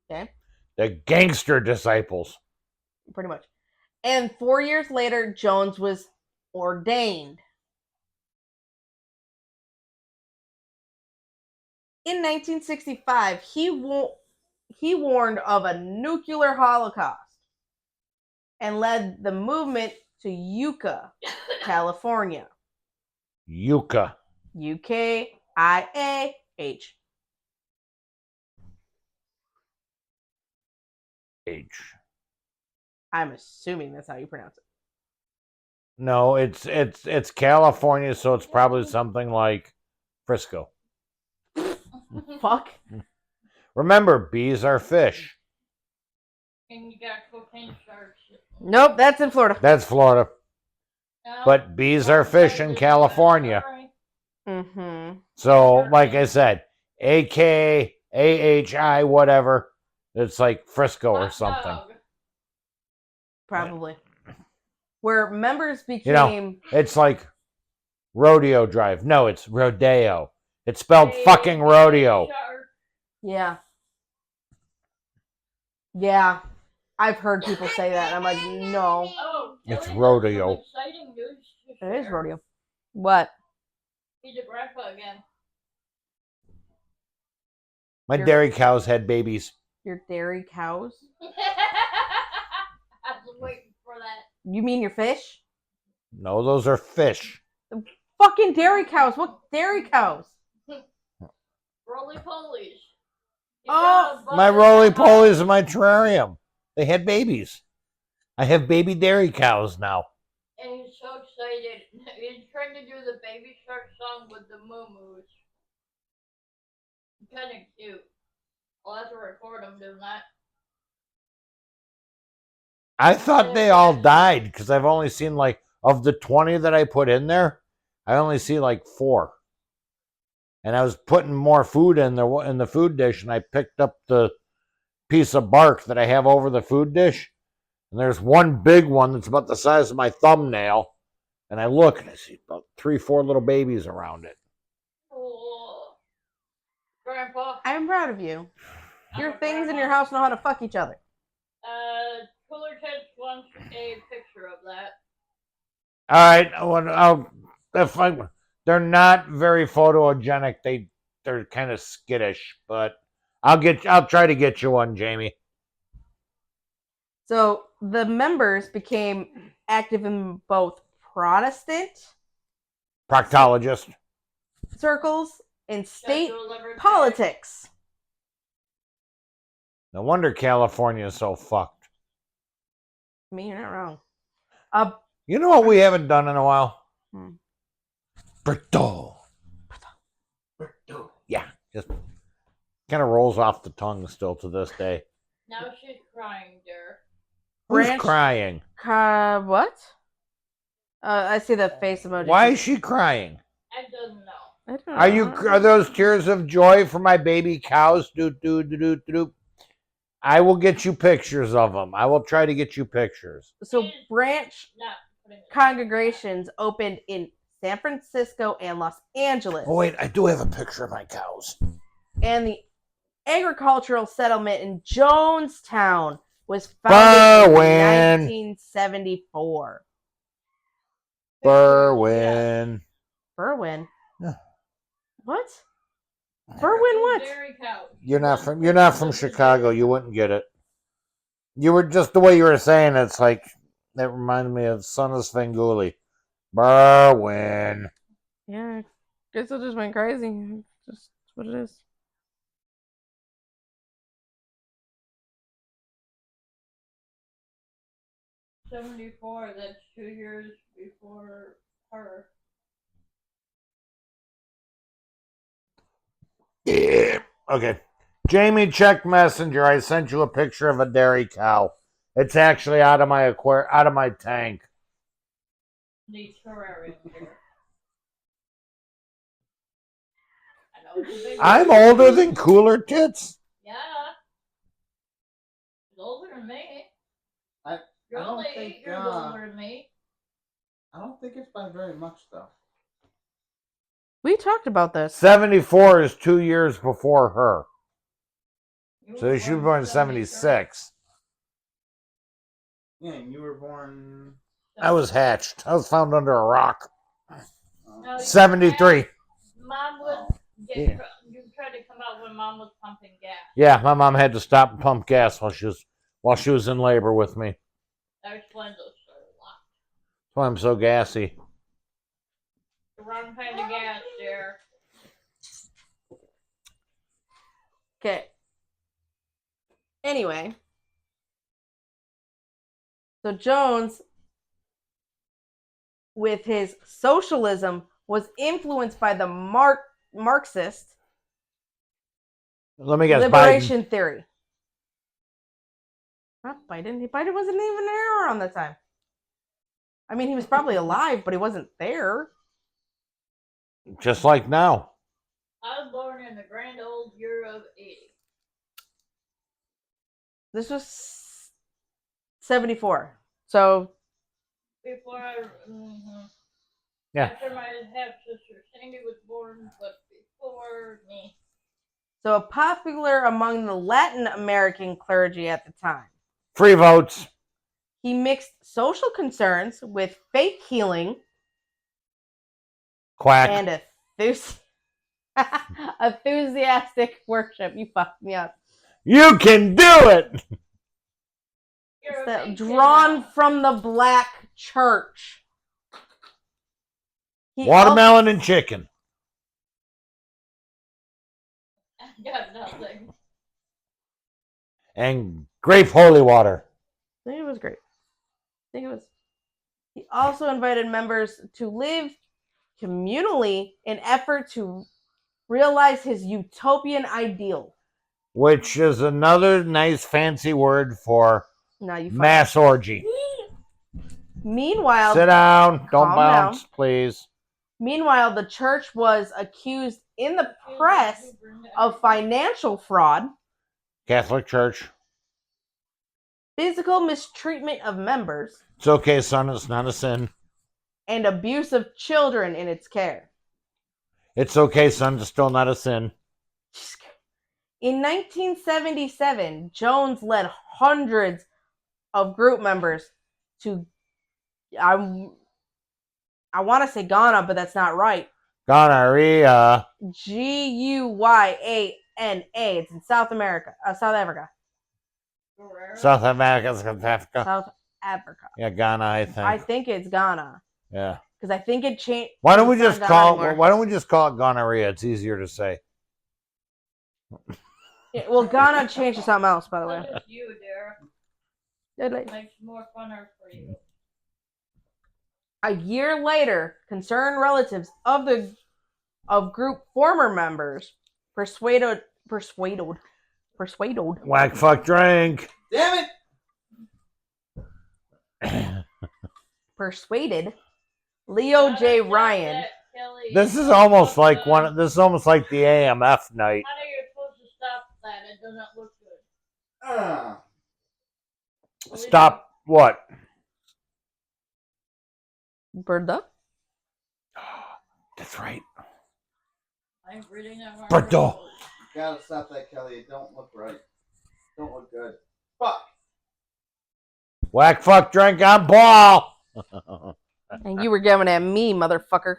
okay, The gangster disciples. pretty much, and 4 years later, Jones was ordained. In 1965, he warned of a nuclear holocaust and led the movement to Yucca, California. Yucca. UKIAH. H. I'm assuming that's how you pronounce it. No, it's California, so it's probably something like Frisco. Fuck. Remember, bees are fish. And you got cocaine sharks. Nope, that's in Florida. That's Florida. No, But bees are fish in California. Sorry. Mm-hmm. So, like I said, AKAHI, whatever. It's like Frisco or Hot something. dog. Probably. Where members became... You know, it's like Rodeo Drive. No, it's Rodeo. It's spelled Hey, fucking rodeo. shark. Yeah. Yeah. I've heard people say that. And I'm like, no. Oh, It's Kelly has rodeo. some exciting news to It is share. rodeo. What? He's a grandpa again. My You're- dairy cows had babies. Your dairy cows? I was waiting for that. You mean your fish? No, those are fish. Fucking dairy cows. What dairy cows? Roly polies. Oh, My roly-polies in my terrarium. They had babies. I have baby dairy cows now. And he's so excited. He's trying to do the Baby Shark song with the moo-moos. Kind of cute. I'll have to record him doing that. I thought they all died because I've only seen like, of the 20 that I put in there, I only see like 4. And I was putting more food in the food dish, and I picked up the piece of bark that I have over the food dish, and there's one big one that's about the size of my thumbnail, and I look and I see about 3-4 little babies around it. Oh. Grandpa. I'm proud of you. Your I'm a things in grandma. your house know how to fuck each other. Cooler Tits wants a picture of that. All right, they're not very photogenic. They're kind of skittish, but I'll try to get you one, Jamie. So the members became active in both Protestant Proctologist. circles and state Sexual liberty. politics. No wonder California is so fucked. I mean, you're not wrong. You know what we haven't done in a while? Hmm. Berto. Yeah, just kind of rolls off the tongue still to this day. Now she's crying, dear. Who's Branch- crying? What? I see the face emoji. Why is she crying? I don't know. I don't know. Are those tears of joy for my baby cows? I will get you pictures of them. I will try to get you pictures. So branch Not putting it congregations opened in San Francisco and Los Angeles. Oh wait, I do have a picture of my cows. And the agricultural settlement in Jonestown, was founded Berwyn. in 1974. Berwyn. Berwyn? Yeah. What? Berwyn what? Dairy cow. You're not from Chicago. You wouldn't get it. You were just the way you were saying it, it's like that reminded me of Son of Svengoolie. Berwyn. Yeah, guess it just went crazy. Just what it is. '74. That's 2 years before her. Yeah. Okay. Jamie, check Messenger. I sent you a picture of a dairy cow. It's actually out of my tank. The terrarium here. I know it's a big I'm one. older than Cooler Tits. Yeah. He's older than me. I You're don't only think, 8 years older than me. I don't think it's by very much though. We talked about this. 74 is 2 years before her. You So were she was born in 76. Yeah, and you were born. I was hatched. I was found under a rock. No, you 73. were- Mom would get. Yeah. You tried to come out when Mom was pumping gas. Yeah, my mom had to stop and pump gas while she was in labor with me. That explains those story a lot. That's why I'm so gassy. The wrong kind of gas, dear. Okay. Anyway, so Jones, with his socialism, was influenced by the Marxist Let me guess, Biden. liberation theory. Not Biden. Biden wasn't even there around that time. I mean, he was probably alive, but he wasn't there. Just like now. I was born in the grand old year of 80. This was 74. So, Before I. Mm-hmm. Yeah. After my half sister Sandy was born, but before me. so popular among the Latin American clergy at the time. Free votes. He mixed social concerns with faith healing Quack. and enthusiastic worship. You fucked me up. You can do it. You're a That big drawn kid from the black church. He Watermelon and chicken. now. Got nothing. And grape holy water. I think it was great. I think it was. He also invited members to live communally in effort to realize his utopian ideal. Which is another nice fancy word for Now you mass orgy. Meanwhile, Sit down. Don't calm bounce, down. please. Meanwhile, the church was accused in the press of financial fraud, Catholic Church. physical mistreatment of members, It's okay, son. It's not a sin. and abuse of children in its care. It's okay, son. It's still not a sin. In 1977, Jones led hundreds of group members to, I want to say Ghana, but that's not right. Gonorrhea. Guyana. It's in South America, South Africa. South America. South Africa. South Africa. Yeah, Ghana, I think. I think it's Ghana Yeah. because I think it changed. Why don't we just call it gonorrhea? It's easier to say. Yeah, well, Ghana changed to something else, by the way. That's just you, dear. A Makes more funner for you. year later, concerned relatives of group former members persuaded Whack, fuck, drink. Damn persuaded Leo J. Ryan. This is almost like the AMF night. Honey, you're supposed to stop that. It doesn't look good. Stop what? Bird up? That's right. I'm reading that. Bordeaux. Gotta stop that, Kelly. It don't look right. Don't look good. Fuck. Whack, fuck, drink on Paul. And you were giving at me, motherfucker.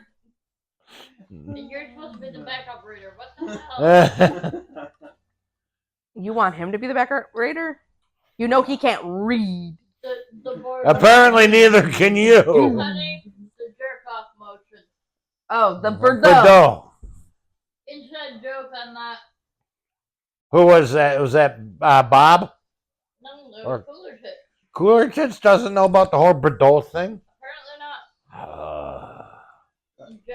And you're supposed to be the backup reader. What the hell? You want him to be the backup raider? You know he can't read. The board. Apparently, neither can you. Honey, the jerk off motion. Oh, the Bordeaux. Bordeaux. Inside joke on that. Who was that? Was that Bob? No, there Or- was cooler shit. Cooler Tits doesn't know about the whole Bordeaux thing. Apparently not.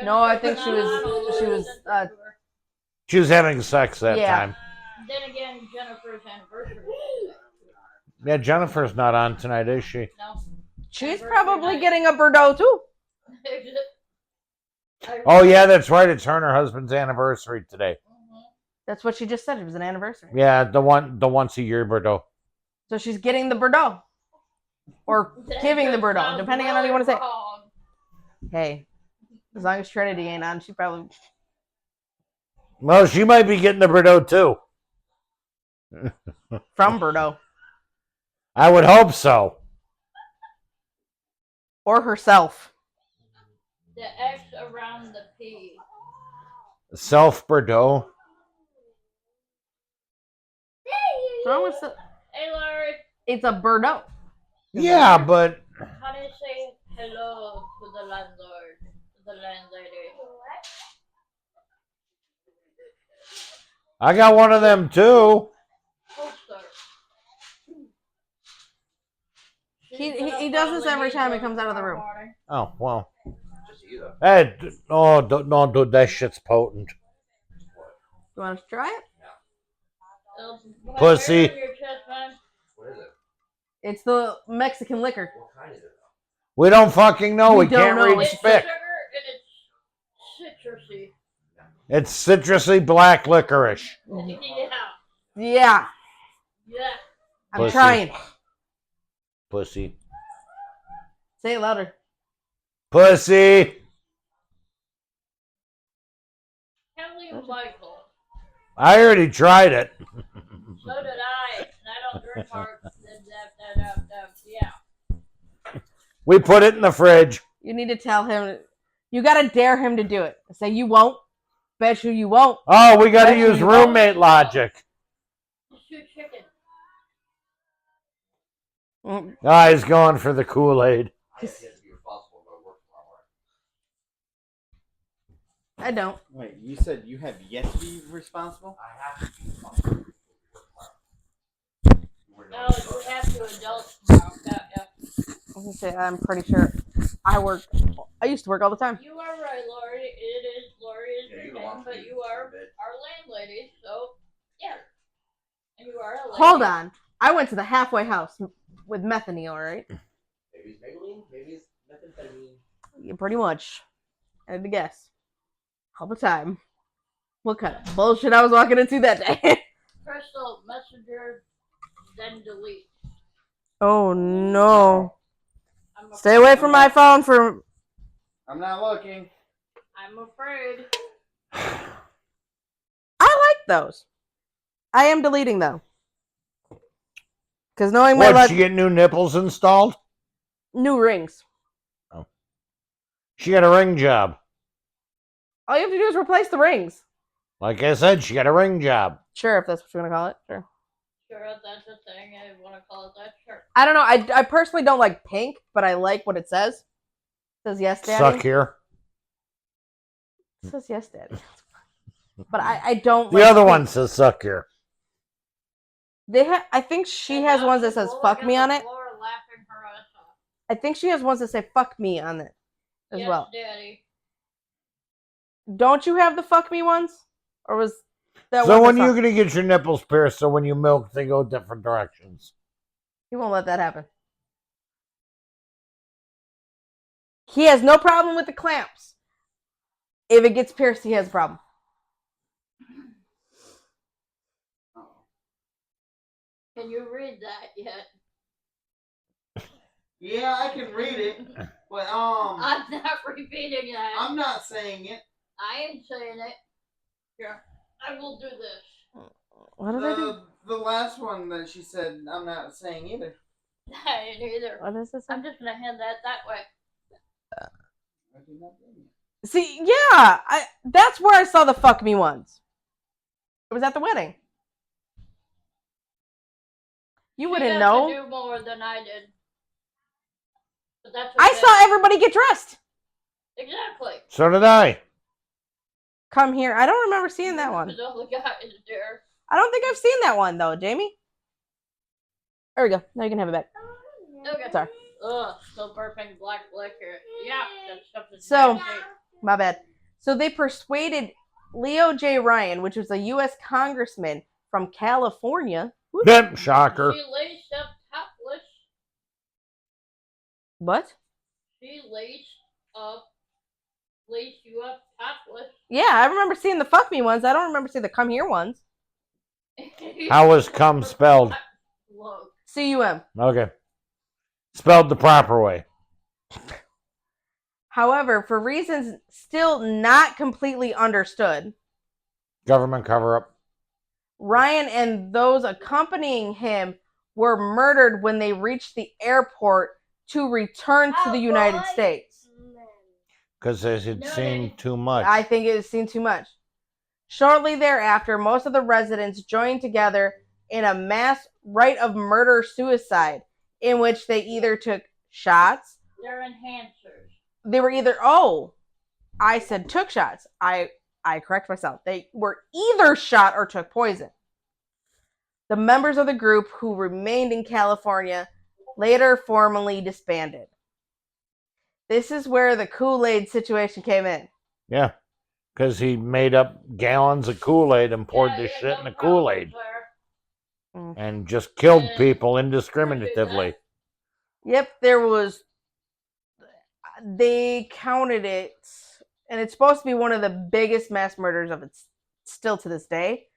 No, I think she was, She was having sex that Yeah. time. Then again, Jennifer's anniversary. Yeah, Jennifer's not on tonight, is she? No. She's probably getting a Bordeaux too. Oh yeah, that's right. It's her and her husband's anniversary today. That's what she just said. It was an anniversary. Yeah, the once a year Bordeaux. So she's getting the Bordeaux. Or giving the Bordeaux, depending on how you want to say it. Hey, as long as Trinity ain't on, she probably... Well, she might be getting the Bordeaux too. From Bordeaux. I would hope so. Or herself. The X around the P. Self Bordeaux. What's wrong with the... Hey, Larry. It's a Bordeaux. Yeah, but How do you say hello to the landlord? To the landlady? I got one of them too. Poster. He does this every time he comes out of the room. Oh well. Just you though. Hey, don't do that. Shit's potent. You want us to try it? Pussy. What is it? It's the Mexican liquor. What kind is it? We don't fucking know. We We can't don't know. read It's spick. sugar and it's citrusy. It's citrusy black licorice. Yeah. Yeah, Yeah. I'm Pussy. trying. Pussy. Say it louder. Pussy. Kelly Michael. I already tried it. So did I. And I don't drink hard. Yeah. We put it in the fridge. You need to tell him. You gotta dare him to do it. Say you won't. Bet you won't. Oh, we got to Bet use you won't. roommate logic. Shoot chicken. Mm, Ah, he's going for the Kool-Aid. I have yet to be responsible about work tomorrow morning. I don't. Wait, you said you have yet to be responsible? I have to be responsible. No, you have to adult tomorrow. Yeah. I was gonna say I'm pretty sure. I used to work all the time. You are right, Lori. It is Lori is Yeah, your you name, belong to but me you are a bit. our landlady, so yeah. And you are a lady. Hold on. I went to the halfway house with methany, all right? Maybe it's Maybelline, maybe it's methamphetamine. Yeah, pretty much. I had to guess. All the time. What kind of bullshit I was walking into that day? Crystal, messenger, then delete. Oh no. I'm Stay away from my phone for... I'm not looking. I'm afraid. I like those. I am deleting though. Because knowing my What, luck... she get new nipples installed? New rings. She got a ring job. All you have to do is replace the rings. Like I said, she got a ring job. Sure, if that's what you're going to call it. Sure. Sure, that's a thing. I want to call it that. Sure. I don't know. I personally don't like pink, but I like what it says. It says yes, Daddy. Suck here. It says yes, Daddy. But I don't The like other pink. one says suck here. I think she has ones that says fuck me on it. Laughing her ass off. I think she has ones that say fuck me on it as Yes, well. Daddy. Don't you have the fuck me ones? Or was that So one when that's you're on- going to get your nipples pierced, so when you milk, they go different directions. He won't let that happen. He has no problem with the clamps. If it gets pierced, he has a problem. Can you read that yet? Yeah, I can read it, but I'm not repeating that. I'm not saying it. I ain't saying it. Here, I will do this. What did I do? The last one that she said, I'm not saying either. I didn't either. What is this? I'm just gonna hand that way. See, yeah, that's where I saw the fuck me ones. It was at the wedding. You She wouldn't got know. to do more than I did. But that's I okay. saw everybody get dressed. Exactly. So did I. Come here. I don't remember seeing that one. Because all the guys there. I don't think I've seen that one though, Jamie. There we go. Now you can have it back. Okay. Sorry. Ugh, still burping black liquor. Yeah, that stuff is So- nasty. My bad. So they persuaded Leo J. Ryan, which was a U.S. congressman from California. Whoop. Yep, shocker. She laced up topless. What? She laced you up topless. Yeah, I remember seeing the fuck me ones. I don't remember seeing the come here ones. How was cum spelled? Look. C-U-M. Okay. Spelled the proper way. However, for reasons still not completely understood, Government cover up. Ryan and those accompanying him were murdered when they reached the airport to return to the United States. Because they had No, seen they- too much. I think it was seen too much. Shortly thereafter, most of the residents joined together in a mass rite of murder-suicide in which they either took shots. They're enhancers. They were either, I said took shots. I correct myself. They were either shot or took poison. The members of the group who remained in California later formally disbanded. This is where the Kool-Aid situation came in. Yeah. Because he made up gallons of Kool-Aid and poured Yeah, this yeah, shit no in the problem Kool-Aid. there. And just killed Yeah. people indiscriminately. Yep, they counted it, and it's supposed to be one of the biggest mass murders of its still to this day,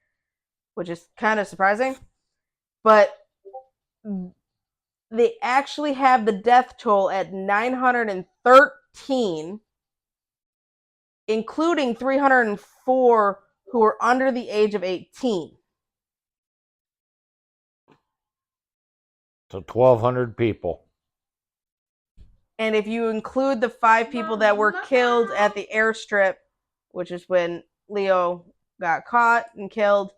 which is kind of surprising. But they actually have the death toll at 913, including 304 who were under the age of 18. So 1,200 people. And if you include the 5 people that were killed at the airstrip, which is when Leo got caught and killed,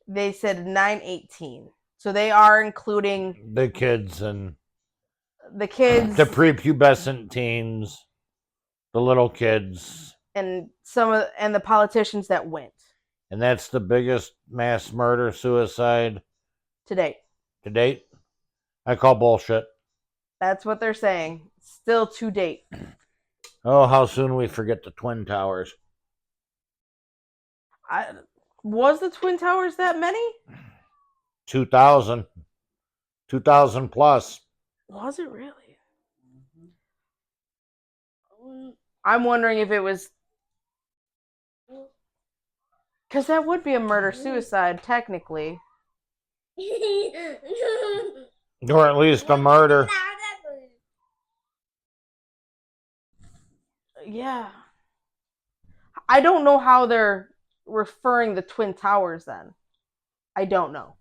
they said 918. So they are including The kids and the kids the prepubescent teens, the little kids. and the politicians that went And that's the biggest mass murder suicide to date. to date. I call bullshit. That's what they're saying. Still to date. Oh, how soon we forget the Twin Towers. Was the Twin Towers that many? 2,000. 2,000 plus. Was it really? I'm wondering if it was... Because that would be a murder-suicide, technically. Or at least a murder. Yeah. I don't know how they're referring the Twin Towers then. I don't know.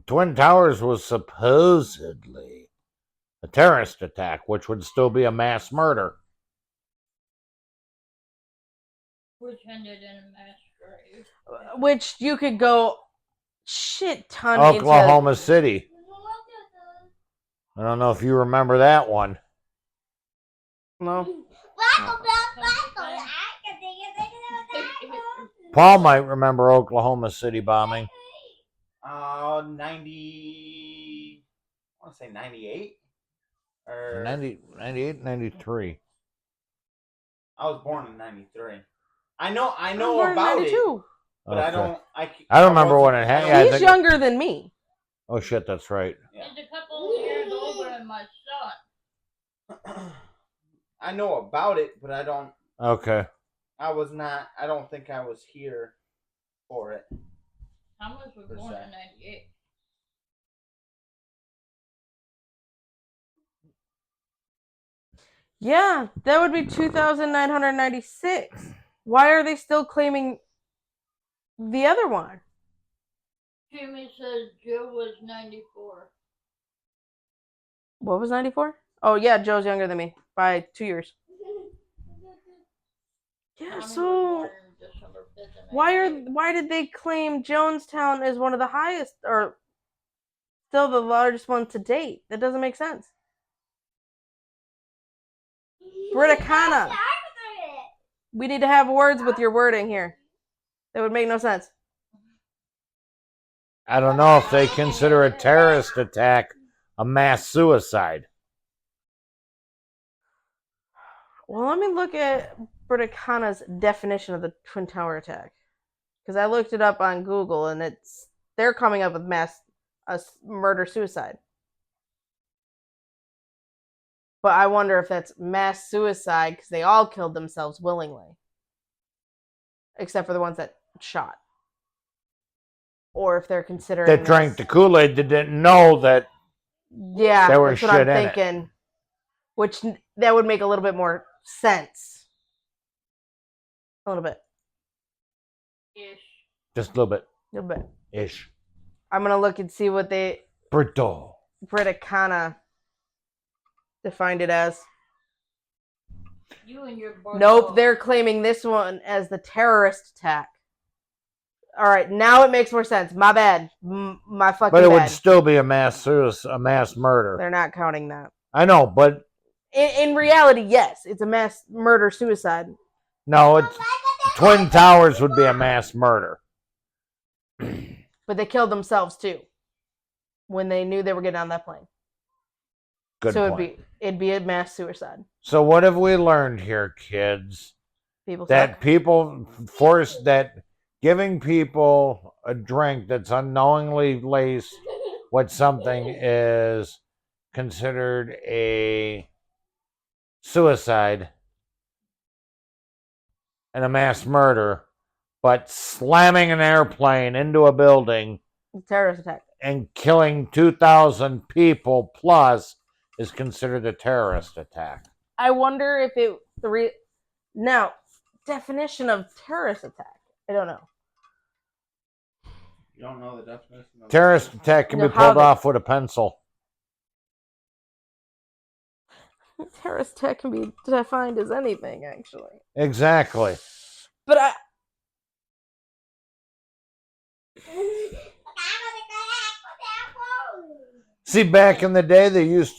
Twin Towers was supposedly a terrorist attack, which would still be a mass murder. Which ended in a mass grave. Which you could go shit ton Oklahoma City. I don't know if you remember that one. No. Paul might remember Oklahoma City bombing. 90. I want to say 98 or 90, 98, 93. I was born in 93. I know I was born in about it, 92. but I Okay. don't. I don't remember wasn't- when it happened. I Yeah, I He's think- younger than me. Oh shit, that's right. Yeah. He's a couple years older than my son. I know about it, but I don't. Okay. I was not. I don't think I was here for it. Thomas was born in 98. Yeah, that would be 2,996. Why are they still claiming the other one? Jimmy says Joe was 94. What was 94? Oh, yeah, Joe's younger than me by 2 years. Yeah, Tommy was so born December 5th. why did they claim Jonestown as one of the highest or still the largest one to date? That doesn't make sense. Britakana. We need to have words with your wording here. That would make no sense. I don't know if they consider a terrorist attack a mass suicide. Well, let me look at Britakana's definition of the Twin Tower attack. Because I looked it up on Google and they're coming up with mass murder suicide. But I wonder if that's mass suicide because they all killed themselves willingly. Except for the ones that shot. Or if they're considering That drank the Kool-Aid that didn't know that yeah, there was that's what shit I'm in it. thinking. Which that would make a little bit more sense. A little bit. Ish. just a little bit A little bit. ish. I'm gonna look and see what they Brito. Britakana defined it as. You and your Nope, they're claiming this one as the terrorist attack. All right, now it makes more sense. My bad. My fucking But it bad. would still be a mass murder. They're not counting that. I know, but In reality, yes, it's a mass murder suicide. no, it's Twin Towers would be a mass murder. But they killed themselves too when they knew they were getting on that plane. Good so point. it'd be a mass suicide. So what have we learned here, kids? People That suck. people giving people a drink that's unknowingly laced with something is considered a suicide and a mass murder, but slamming an airplane into a building Terrorist attack. and killing 2,000 people plus is considered a terrorist attack. I wonder if now definition of terrorist attack. I don't know. You don't know the definition of Terrorist attack can No, be pulled how off with a pencil. Terrorist attack can be defined as anything, actually. Exactly. But I. See, back in the day, they used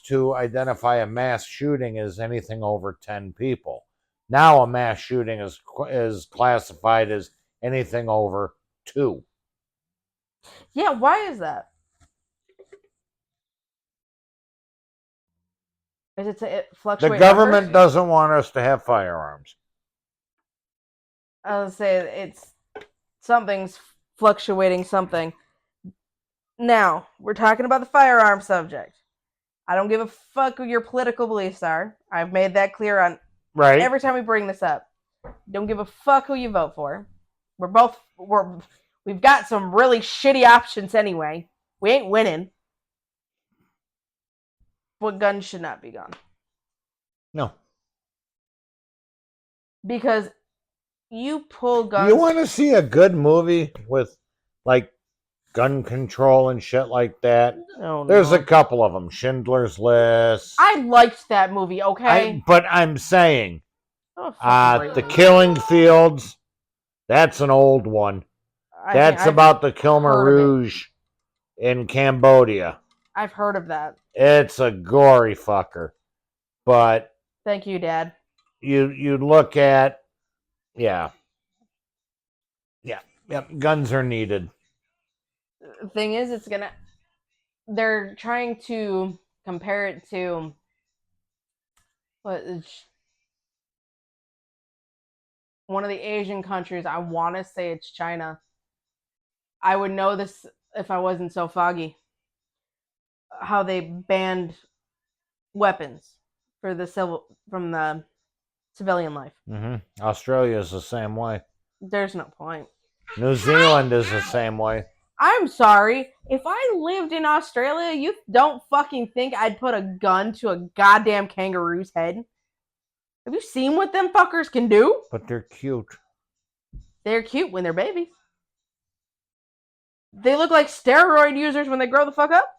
to identify a mass shooting as anything over 10 people. Now a mass shooting is classified as anything over 2. Yeah, why is that? Is it fluctuate? The government numbers? doesn't want us to have firearms. I would say something's fluctuating something. Now, we're talking about the firearm subject. I don't give a fuck who your political beliefs are. I've made that clear on Right. every time we bring this up. Don't give a fuck who you vote for. We've got some really shitty options anyway. We ain't winning. But guns should not be gone. No. Because you pull guns. You want to see a good movie with like gun control and shit like that? Oh, There's no. a couple of them. Schindler's List. I liked that movie, okay? But I'm saying, Oh, fucking great The movie. Killing Fields, that's an old one. That's about the Khmer heard of it. Rouge in Cambodia. I've heard of that. It's a gory fucker. But Thank you, Dad. you look at, yeah, guns are needed. The thing is, they're trying to compare it to one of the Asian countries. I want to say it's China. I would know this if I wasn't so foggy. How they banned weapons from the civilian life. Australia is the same way. There's no point. New Zealand is the same way. I'm sorry. If I lived in Australia, you don't fucking think I'd put a gun to a goddamn kangaroo's head? Have you seen what them fuckers can do? But they're cute. They're cute when they're babies. They look like steroid users when they grow the fuck up.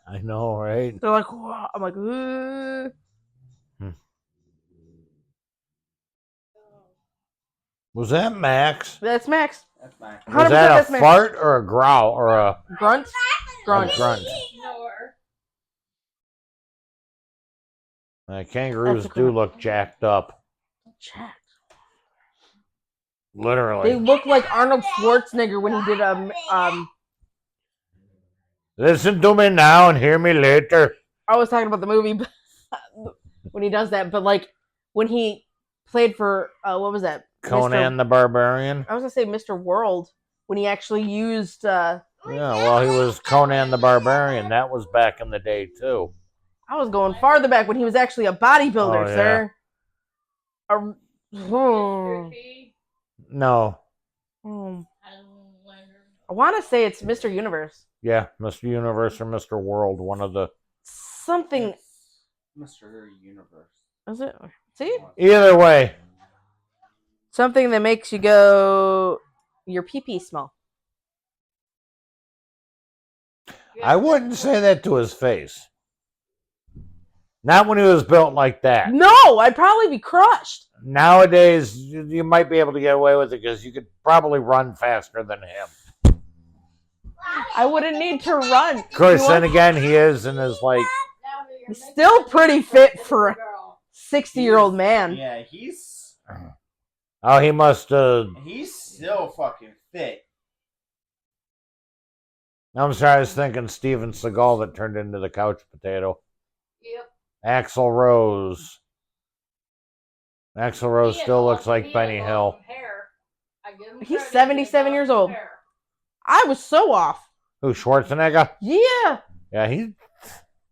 I know, right? They're like, whoa. I'm like, ugh. Was that Max? That's Max. That's mine. 100% Was that that's a Max. fart or a growl or a Grunt? Grunt. grunt? Snore. Kangaroos That's a do grunt. look jacked up. Jack. Literally. They look like Arnold Schwarzenegger when he did Listen to me now and hear me later. I was talking about the movie but when he does that, but like when he played for what was that? Conan the Barbarian. I was gonna say Mr. World when he actually used Yeah, well, he was Conan the Barbarian. That was back in the day too. I was going farther back when he was actually a bodybuilder, Oh, yeah. sir. Mr. T. No. I want to say it's Mr. Universe. Yeah, Mr. Universe or Mr. World, one of the. Something. Mr. Universe. Is it? See? Either way, Something that makes you go, your pee pee smell. I wouldn't say that to his face. Not when he was built like that. No, I'd probably be crushed. Nowadays, you might be able to get away with it because you could probably run faster than him. I wouldn't need to run. Of course, You then want- again, he is in his like. He's still pretty fit for a 60-year-old man. Yeah, he's Oh, he must. he's still fucking fit. I'm sorry, I was thinking Steven Seagal that turned into the couch potato. Yep. Axl Rose. Axl Rose He had still long- looks like he had Benny long Hill. hair. I give him He's credit, he 77 had years long old. hair. I was so off. Who, Schwarzenegger? Yeah. Yeah, he.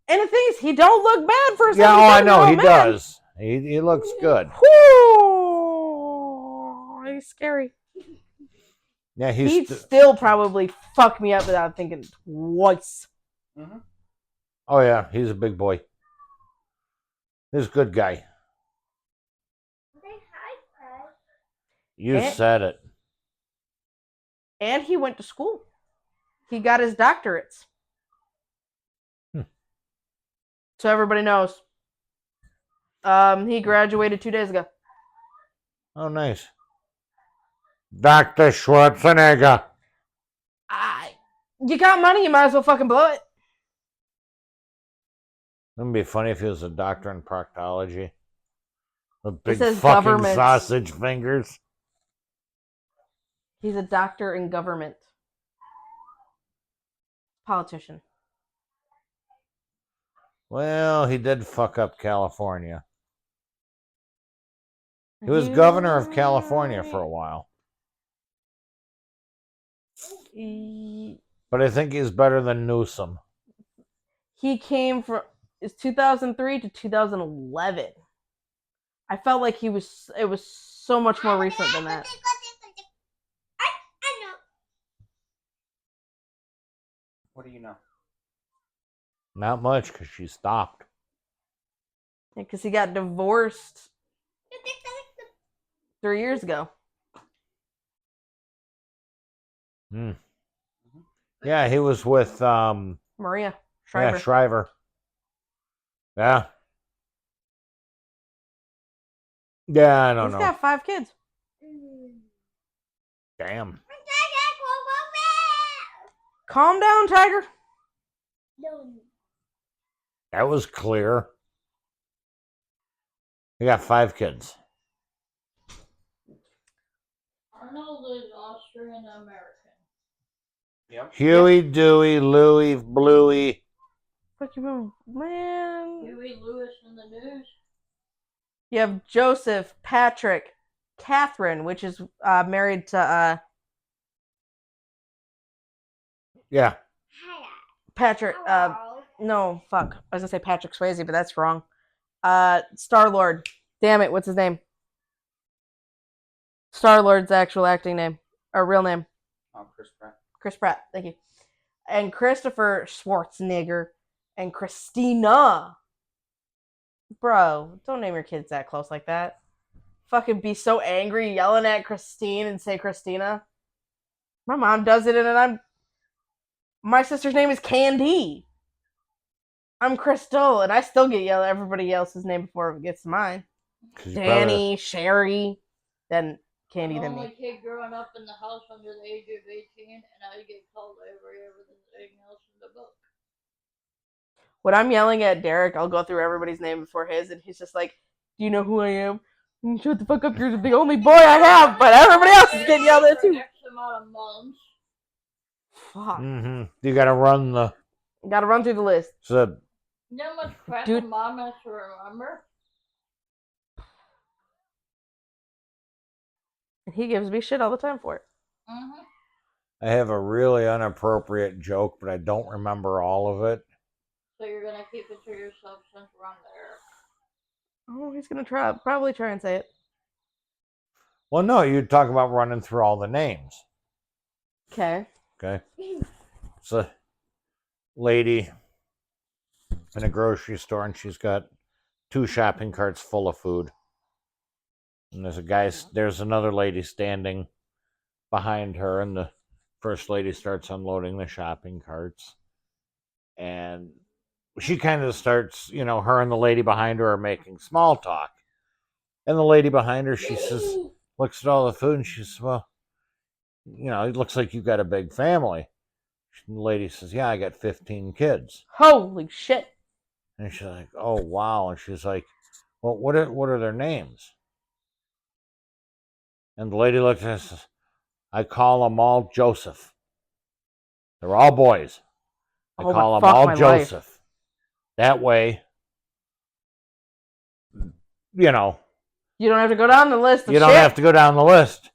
And the thing is, he don't look bad for a Yeah, oh, I know, he 77-year-old man. does. He looks good. Whew. He's scary. Yeah, He'd still probably fuck me up without thinking twice. Mm-hmm. Oh, yeah, he's a big boy. He's a good guy. You And- said it. And he went to school. He got his doctorates. So everybody knows. He graduated 2 days ago. Oh, nice. Dr. Schwarzenegger. You got money, you might as well fucking blow it. Wouldn't it be funny if he was a doctor in proctology? With big says fucking government. sausage fingers. He's a doctor in government. Politician. Well, he did fuck up California. He was governor of California for a while. But I think he's better than Newsom. He came from it's 2003 to 2011. I felt like it was so much more recent than that. What do you know? Not much, because she stopped. Because he got divorced 3 years ago. Yeah, he was with Maria Shriver. Yeah, Shriver. Yeah. Yeah, I don't He's know. got 5 kids. Damn. Calm down, Tiger. That was clear. He got 5 kids. Arnold is Austrian American. Yep. Huey, Dewey, Louie, Bluey. What you mean, man? Huey Lewis in the news. You have Joseph, Patrick, Catherine, which is married to Yeah. Patrick. No, fuck. I was gonna say Patrick Swayze, but that's wrong. Star-Lord. Damn it, what's his name? Star-Lord's actual acting name. Or real name. Chris Pratt. Chris Pratt, thank you. And Christopher Schwarzenegger and Christina. Bro, don't name your kids that close like that. Fucking be so angry yelling at Christine and say Christina. My mom does it and I'm My sister's name is Candy. I'm Crystal, and I still get yelled at everybody else's name before it gets to mine. 'Cause you probably- Danny, Sherry, then Candy, I'm the then only me. kid growing up in the house under the age of 18, and I get called everything else in the book. When I'm yelling at Derek, I'll go through everybody's name before his, and he's just like, "Do you know who I am? Shut the fuck up! You're the only boy I have, but everybody else is getting yelled at For too." X amount of months. Fuck. You got to run the. Got to run through the list. So You know how much crap Dude. a mom has to remember? And he gives me shit all the time for it. Mm-hmm. I have a really inappropriate joke, but I don't remember all of it. So you're gonna keep it to yourself since we're on there. Oh, he's gonna probably try and say it. Well, no, you talk about running through all the names. Okay. Okay. It's a lady in a grocery store, and she's got 2 shopping carts full of food. And there's another lady standing behind her, and the first lady starts unloading the shopping carts. And she kind of starts, her and the lady behind her are making small talk. And the lady behind her, she says, looks at all the food, and she says, well, it looks like you've got a big family. And the lady says, yeah, I got 15 kids. Holy shit. And she's like, oh, wow. And she's like, well, what are their names? And the lady looks at her and says, I call them all Joseph. They're all boys. I Oh, call but them fuck all my life. Joseph. That way, You don't have to go down the list of you don't shit. have to go down the list.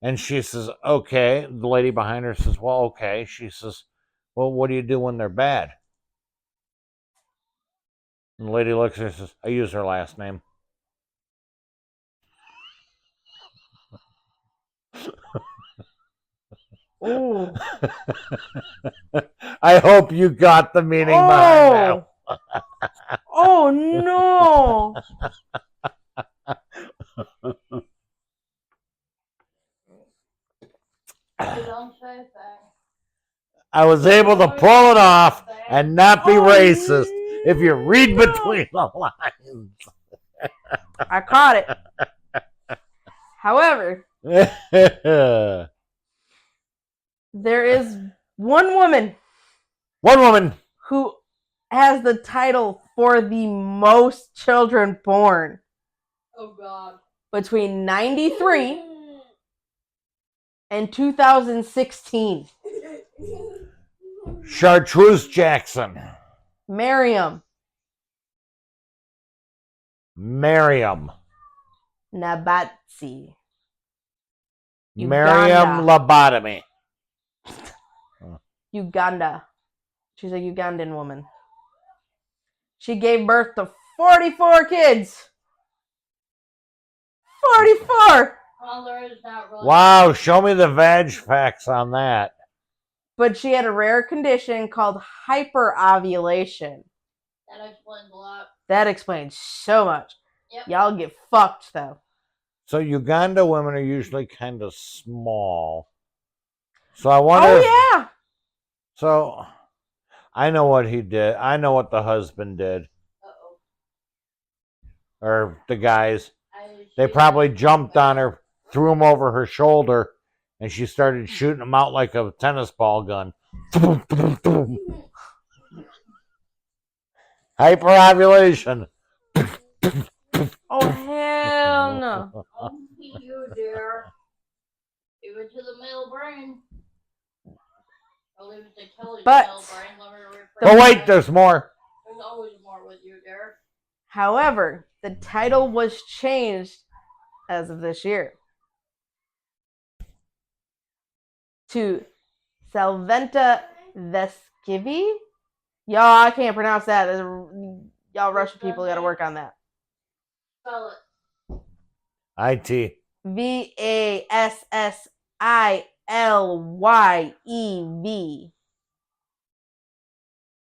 And she says, okay. The lady behind her says, well, okay. She says, well, what do you do when they're bad? And the lady looks at her and says, I use her last name. Ooh. I hope you got the meaning behind that. Oh no. You don't say that. I was able to pull it off and not be racist if you read between the lines. I caught it. However, there is one woman One woman. who has the title for the most children born Oh God. between 93 and 2016. Chartreuse Jackson. Miriam Miriam. Nabatsi. Miriam Lobotomy. Uganda. She's a Ugandan woman. She gave birth to 44 kids. 44! Well, there is not really. Wow, show me the veg facts on that. But she had a rare condition called hyperovulation. That explains a lot. That explains so much. Yep. Y'all get fucked, though. So Uganda women are usually kind of small. So I wonder. Oh, yeah. So I know what he did. I know what the husband did, Uh-oh. or the guys. They probably jumped on her, threw him over her shoulder, and she started shooting him out like a tennis ball gun. Hyperovulation. Oh, hell no. Only you, dear. Give it to the male brain. I'll leave it to Kelly's But- male brain. Let me rephrase Oh, wait, that. there's more. There's always more with you, dear. However, the title was changed as of this year to Salventa Veskivi. Y'all, I can't pronounce that. Y'all Russian people got to work on that. Spell it. IT. Vassiliyev.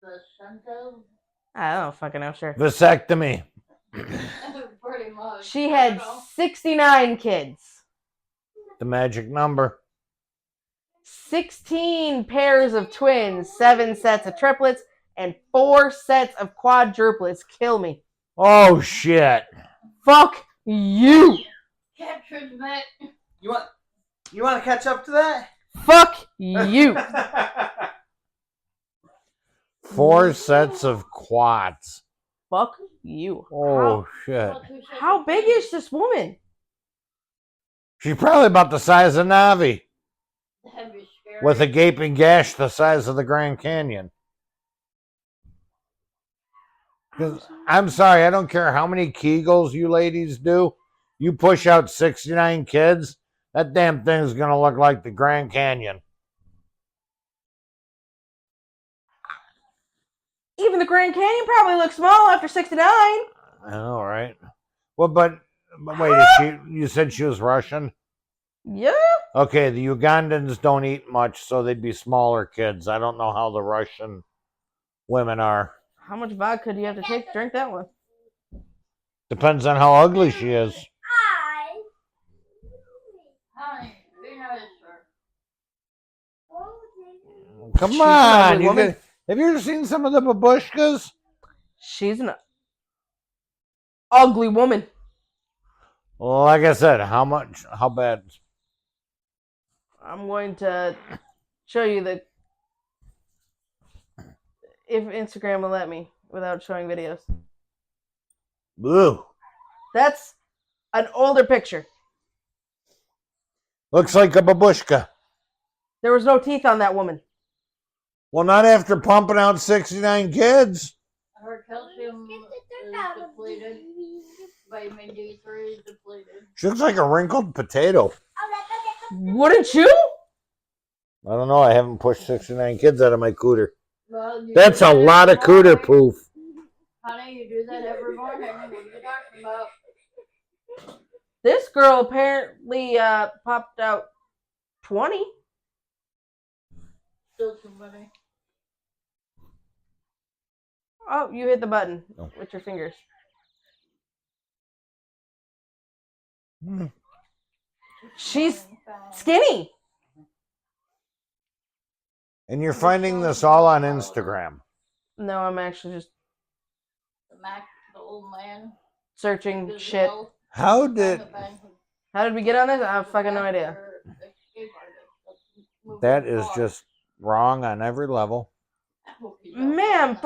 The Sento? I don't fucking know, sure. Vasectomy. Pretty much. She I had don't know. 69 kids. The magic number. 16 pairs of twins, 7 sets of triplets, and 4 sets of quadruplets. Kill me. Oh shit. Fuck you. Captured Matt. You want to catch up to that? Fuck you. 4 sets of quads. Fuck you. Oh shit. How big is this woman? She's probably about the size of Navi, That'd be scary. with a gaping gash the size of the Grand Canyon. 'Cause I'm sorry, I don't care how many Kegels you ladies do. You push out 69 kids, that damn thing's gonna look like the Grand Canyon. Even the Grand Canyon probably looks small after 69. I know, right? Well, but wait, you said she was Russian? Yeah. Okay, the Ugandans don't eat much, so they'd be smaller kids. I don't know how the Russian women are. How much vodka do you have to take to drink that one? Depends on how ugly she is. Honey, be nice, sir. Come She's an on, ugly woman. have you ever seen some of the babushkas? She's an ugly woman. Well, like I said, how bad? I'm going to show you the if Instagram will let me without showing videos. Blue. That's an older picture. Looks like a babushka. There was no teeth on that woman. Well, not after pumping out 69 kids. Her calcium is depleted. Vitamin D3 is depleted. She looks like a wrinkled potato. Wouldn't you? I don't know. I haven't pushed 69 kids out of my cooter. Well, you That's do a that lot every of cooter morning. poof. Honey, you do that every morning. What are you talking about? This girl apparently popped out 20. Still too many. Oh, you hit the button Oh. with your fingers. She's skinny. And you're finding this all on Instagram. No, I'm actually just The old man. searching His shit. health, How did How did we get on this? I have fucking no idea. that is just wrong on every level. Ma'am,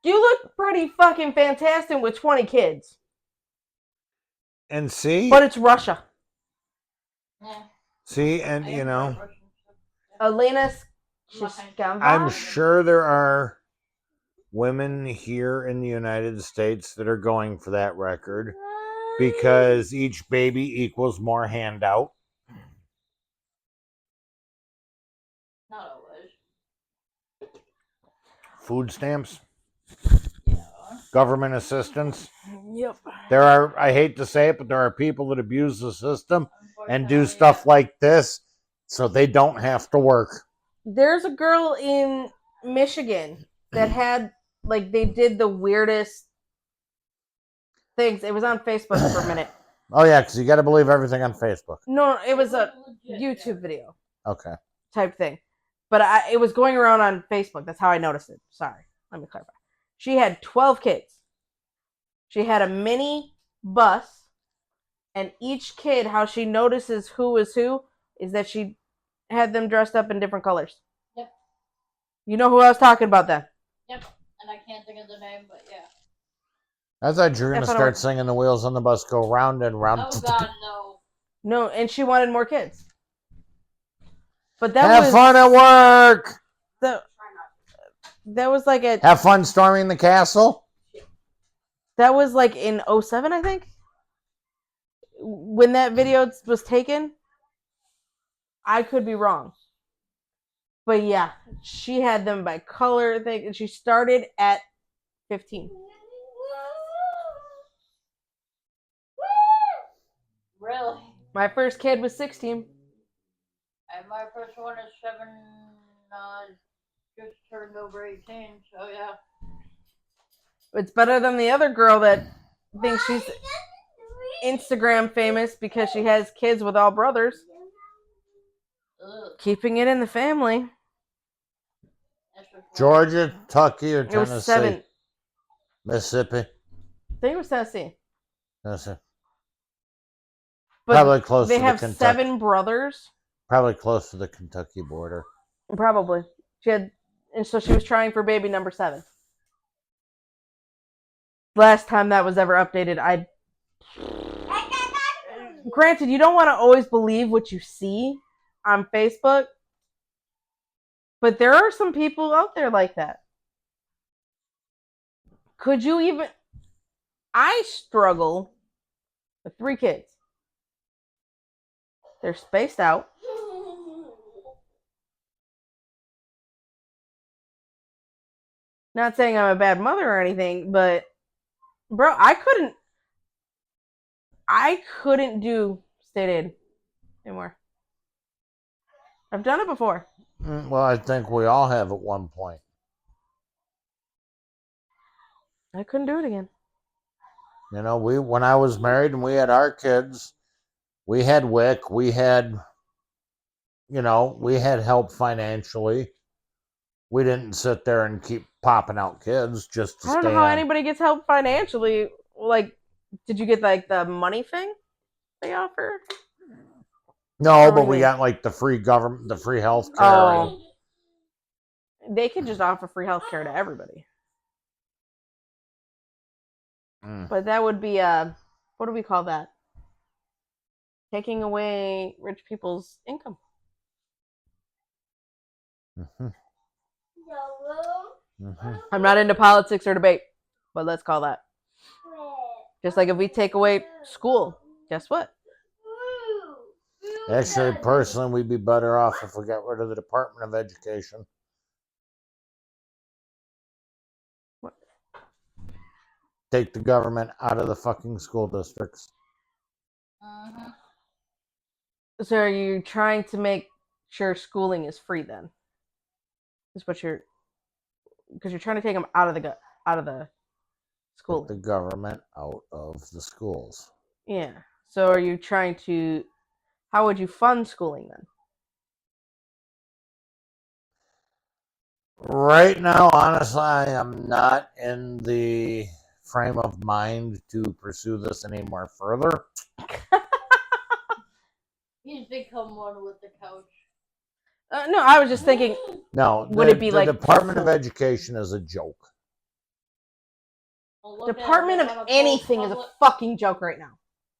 you look pretty fucking fantastic with 20 kids. And see, But it's Russia. and you know, Elena Shishkova. I'm sure there are women here in the United States that are going for that record because each baby equals more handout. Not always. Food stamps, government assistance. Yep. There are, I hate to say it, but there are people that abuse the system and do stuff like this so they don't have to work. There's a girl in Michigan that had, like, they did the weirdest things. It was on Facebook for a minute. Oh, yeah, because you got to believe everything on Facebook. No, it was a YouTube video Okay. type thing. But it was going around on Facebook. That's how I noticed it. Sorry. Let me clarify. She had 12 kids. She had a mini bus. And each kid, how she notices who is who, is that she had them dressed up in different colors. Yep. You know who I was talking about then? Yep. And I can't think of the name, but yeah. I thought you were going to That's what start singing The Wheels on the Bus Go Round and Round. Oh God, no. No, and she wanted more kids. But that Have was fun at work. that was like a Have fun storming the castle. that was like in 07, I think. When that video was taken. I could be wrong. But yeah, she had them by color thing, and she started at 15. Really? My first kid was 16. And my first one is 7, just turned over 18, so yeah. It's better than the other girl that thinks she's Instagram famous because she has kids with all brothers. Keeping it in the family. Extra flag. Georgia, Kentucky, or It was Tennessee? 7. Mississippi. I think it was Tennessee. Tennessee. But Probably close they to the have Kentucky. 7 brothers. Probably close to the Kentucky border. Probably. And so she was trying for baby number 7. Last time that was ever updated, granted, you don't want to always believe what you see on Facebook, but there are some people out there like that. Could you even... I struggle with 3 kids. They're spaced out. Not saying I'm a bad mother or anything, but bro, I couldn't do state aid anymore. I've done it before. Well, I think we all have at one point. I couldn't do it again. You know, when I was married and we had our kids, we had WIC, we had help financially. We didn't sit there and keep popping out kids just to I don't stay know how on. anybody gets help financially. Like, did you get like the money thing they offer? No, Or but what do we you got like the free government, the free health care. Oh. They could just offer free healthcare to everybody. But that would be what do we call that? Taking away rich people's income. I'm not into politics or debate, but let's call that. Just like if we take away school, guess what? Actually, personally, we'd be better off if we got rid of the Department of Education. What? Take the government out of the fucking school districts. So are you trying to make sure schooling is free then? Is what because you're trying to take them out of the school. Take the government out of the schools. Yeah. So are you trying to? How would you fund schooling then? Right now, honestly, I am not in the frame of mind to pursue this anymore further. He's become one with the couch. No, I was just thinking. No, Would it be the like Department of Education is a joke. Well, look at Department it, of they wanna anything pull is a public- fucking joke right now.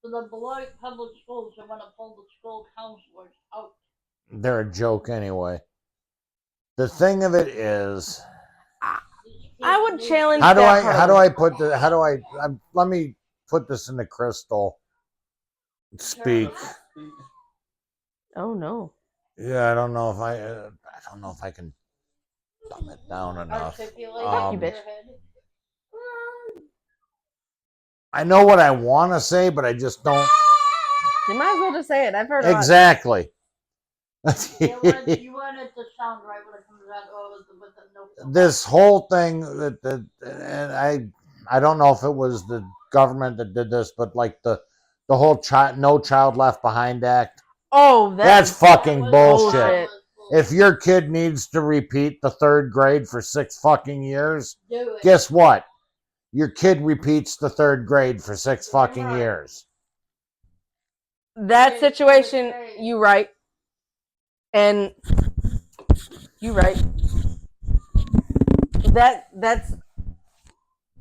For the Beloit public schools, they want to pull the school counselors out. They're a joke anyway. The thing of it is, I would challenge. how do that I put the let me put this into crystal speak. Oh no. Yeah, I don't know if I can dumb it down enough. Articulate Fuck you, in your bitch. head. I know what I want to say, but I just don't. You might as well just say it. I've heard it. Exactly. You want it to sound right when it comes out with the no. This whole thing and I don't know if it was the government that did this, but like the whole No Child Left Behind Act. Oh, That's fucking bullshit. bullshit. If your kid needs to repeat the 3rd grade for 6 fucking years, Do it. guess what? Your kid repeats the 3rd grade for 6 fucking years. That situation, you right. And you right. That's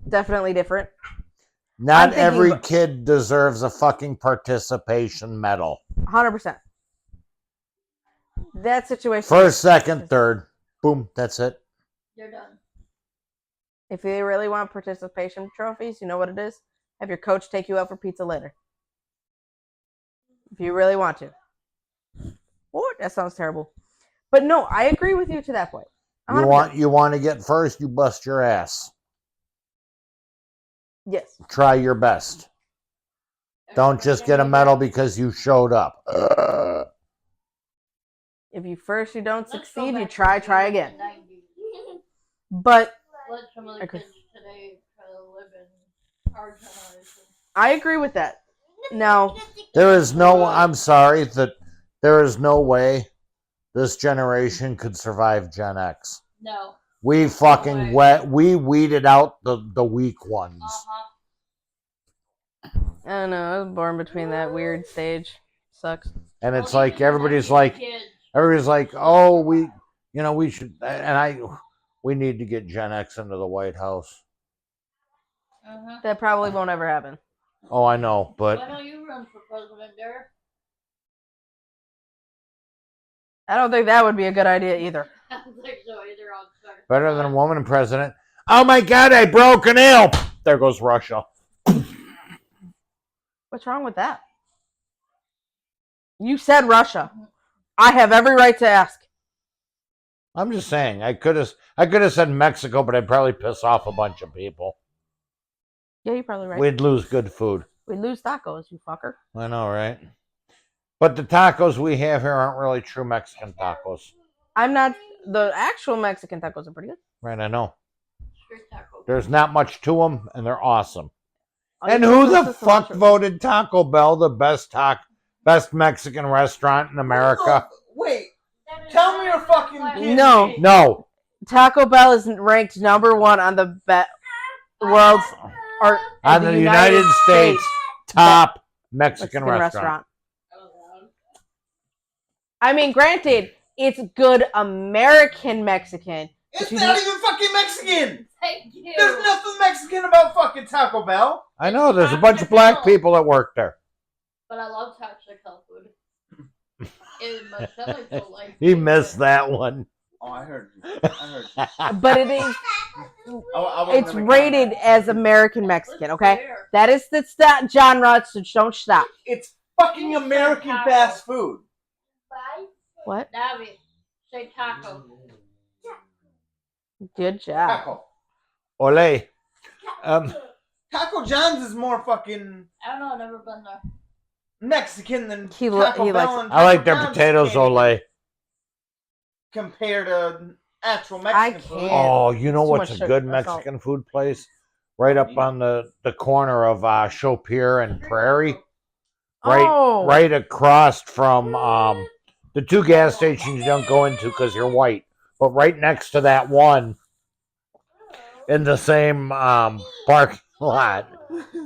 definitely different. Not every kid deserves a fucking participation medal. 100%. That situation. 1st, 2nd, 3rd. Boom, that's it. You're done. If you really want participation trophies, you know what it is? Have your coach take you out for pizza later. If you really want to. Oh, that sounds terrible. But no, I agree with you to that point. 100%. You want to get first, you bust your ass. Yes. Try your best. Don't just get a medal because you showed up. If you don't Let's go succeed, you back try to the again. 90s. But Let some of the Okay. kids today try to live in our generation. I agree with that. Now, I'm sorry that there is no way this generation could survive Gen X. No. We fucking we weeded out the weak ones. Uh-huh. I don't know. I was born between that weird stage. Sucks. And it's Well, like even everybody's having like kids. oh, we should, and we need to get Gen X into the White House. Uh-huh. That probably won't ever happen. Oh, I know, but Why don't you run for president, Derek? I don't think that would be a good idea either. I don't think so either. On better than a woman president. Oh my God, I broke a nail. There goes Russia. What's wrong with that? You said Russia. I have every right to ask. I'm just saying, I could have said Mexico, but I'd probably piss off a bunch of people. Yeah, you're probably right. We'd lose good food. We'd lose tacos, you fucker. I know, right? But the tacos we have here aren't really true Mexican tacos. I'm not. The actual Mexican tacos are pretty good. Right, I know. street taco. There's not much to them, and they're awesome. All And you who put the is some fuck mushrooms. voted Taco Bell the best Mexican restaurant in America? Wait, That is tell me not you're fucking black kidding No. me. No. Taco Bell is ranked #1 on the world's or On the United States top Mexican restaurant. I mean, granted, it's good American Mexican. It's You not need- even fucking Mexican. Thank you. There's nothing Mexican about fucking Taco Bell. I know, there's a bunch of black people that work there. But I love Mexican food. In my stomach feel like He missed that one. Oh, I heard you. I heard you. But it is I wasn't it's gonna rated comment. as American Mexican, okay? Where? That is the genre, so don't stop. It's fucking American fast food. What? Navi, say taco. Good job. Taco. Ole. Taco John's is more fucking I don't know, I've never been there. Mexican than He Taco likes Bell. it. And I like Taco their John's potatoes, can't even Ole. Compared to actual I Mexican food. can't. Oh, you know Too what's much a good sugar, that's all. Mexican food place? Right up on the corner of Chopier and Prairie. Right across from the two gas stations you don't go into because you're white. But right next to that one in the same parking lot.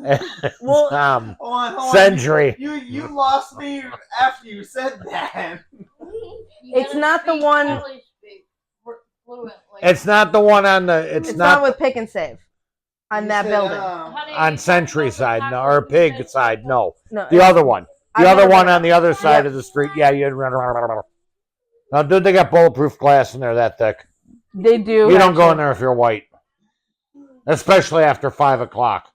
Well- Hold on, hold on. Century. You lost me after you said that. You It's gotta not the speak one- Cali speak fluently. It's not the one on the. It's not with Pick and Save on You that said, building. Honey, on you Century talking about side, the no, tacos or you Pig said side, taco? no. No, The other one. I've The other never one been on the other side of the street. Yeah, you. Now, dude, they got bulletproof glass in there that thick. They do. You don't go in actually. there if you're white, especially after 5 o'clock.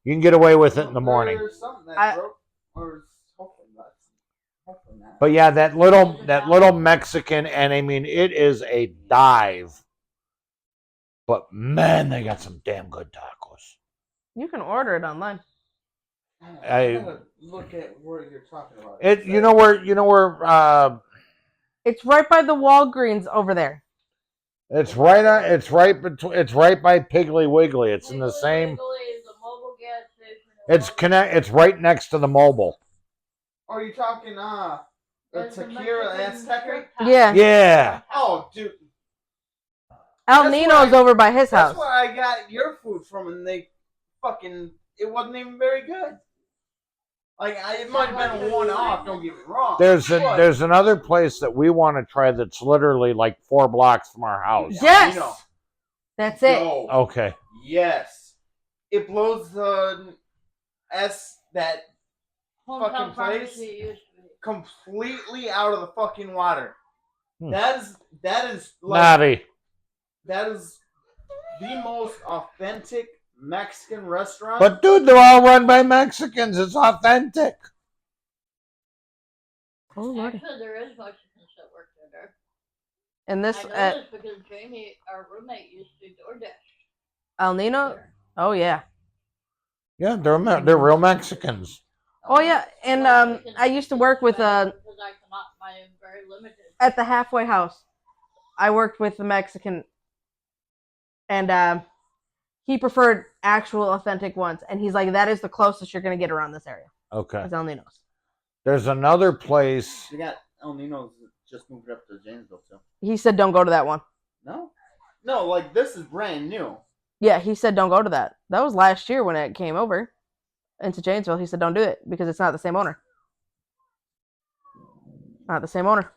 You can get away with it in the morning. There's something that I- broke, or hopefully not. But yeah, that little Mexican, and I mean, it is a dive. But man, they got some damn good tacos. You can order it online. I gotta look at where you're talking about. You know where It's right by the Walgreens over there. it's right it's right by Piggly Wiggly. It's in the same. Wiggly is a mobile gas station. It's right next to the mobile. Are you talking the There's a Tequila Mexican Azteca? street taco. Yeah. Yeah. Oh, dude, El That's Nino's where over by his that's house. where I got your food from, and it wasn't even very good. Like it might have been a one-off. Don't get me wrong. There's But- another place that we want to try that's literally like 4 blocks from our house. Yes. You know. That's it. No. Okay. Yes. It blows the that Hometown fucking place? pharmacy used to be. completely out of the fucking water. Hmm. That is like Navi. that is the most authentic Mexican restaurant. But dude, they're all run by Mexicans. It's authentic. Oh lordy. Actually, there is Mexicans that work there. And this I know at this because Jamie, our roommate, used to DoorDash. El Nino. Oh yeah. Yeah, they're real Mexicans. Oh yeah. And I used to work with Because I cannot, I am very limited. at the halfway house. I worked with the Mexican, and he preferred actual authentic ones. And he's like, that is the closest you're gonna get around this area. Okay. It's El Nino's. There's another place. you got El Nino's just moved up to Janesville too. He said don't go to that one. No, like this is brand new. Yeah, he said don't go to that. That was last year when it came over into Janesville. He said don't do it because it's not the same owner. Not the same owner.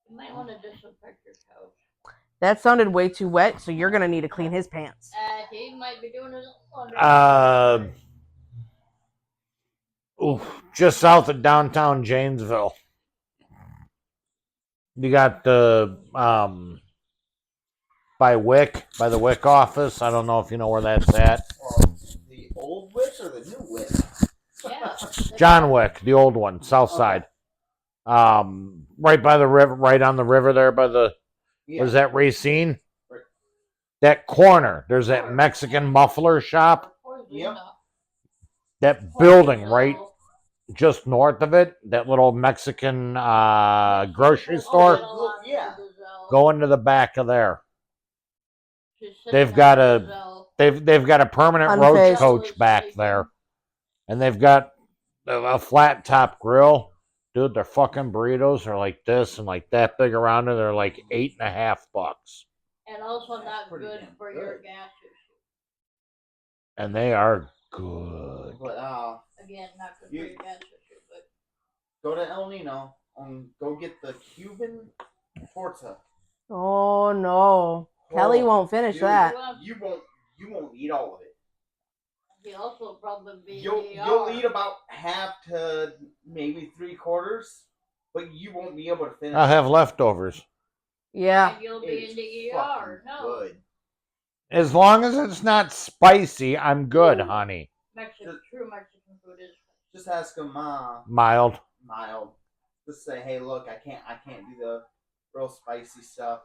You might want to disinfect your couch. That sounded way too wet, so you're gonna need to clean his pants. He might be doing his own laundry. Just south of downtown Janesville. You got the by the Wick office. I don't know if you know where that's at. The old Wick or the new Wick? Yeah. John Wick, the old one, south side. Right by the river, right on the river there by the what is that, Racine? Right. That corner, there's that Mexican muffler shop. Yep. That building right just north of it, that little Mexican grocery store. Yeah. Go into the back of there. They've got a permanent Unfazed. roach coach back there, and they've got a flat top grill. Dude, their fucking burritos are like this and like that big around it. They're like $8.50. And also not Pretty good damn for good. your gas issue. And they are good. But Again, not good for your gas issue, but go to El Nino and go get the Cuban torta. Oh no, Kelly won't finish dude, that. You won't eat all of it. he also probably be You'll eat about half to maybe 3/4, but you won't be able to finish. I'll have leftovers. Yeah. Yeah, And you'll be It's in the fucking ER. No. good. As long as it's not spicy, I'm good, honey. True Mexican food is. Just ask them Mild. mild. Just say, hey, look, I can't do the real spicy stuff.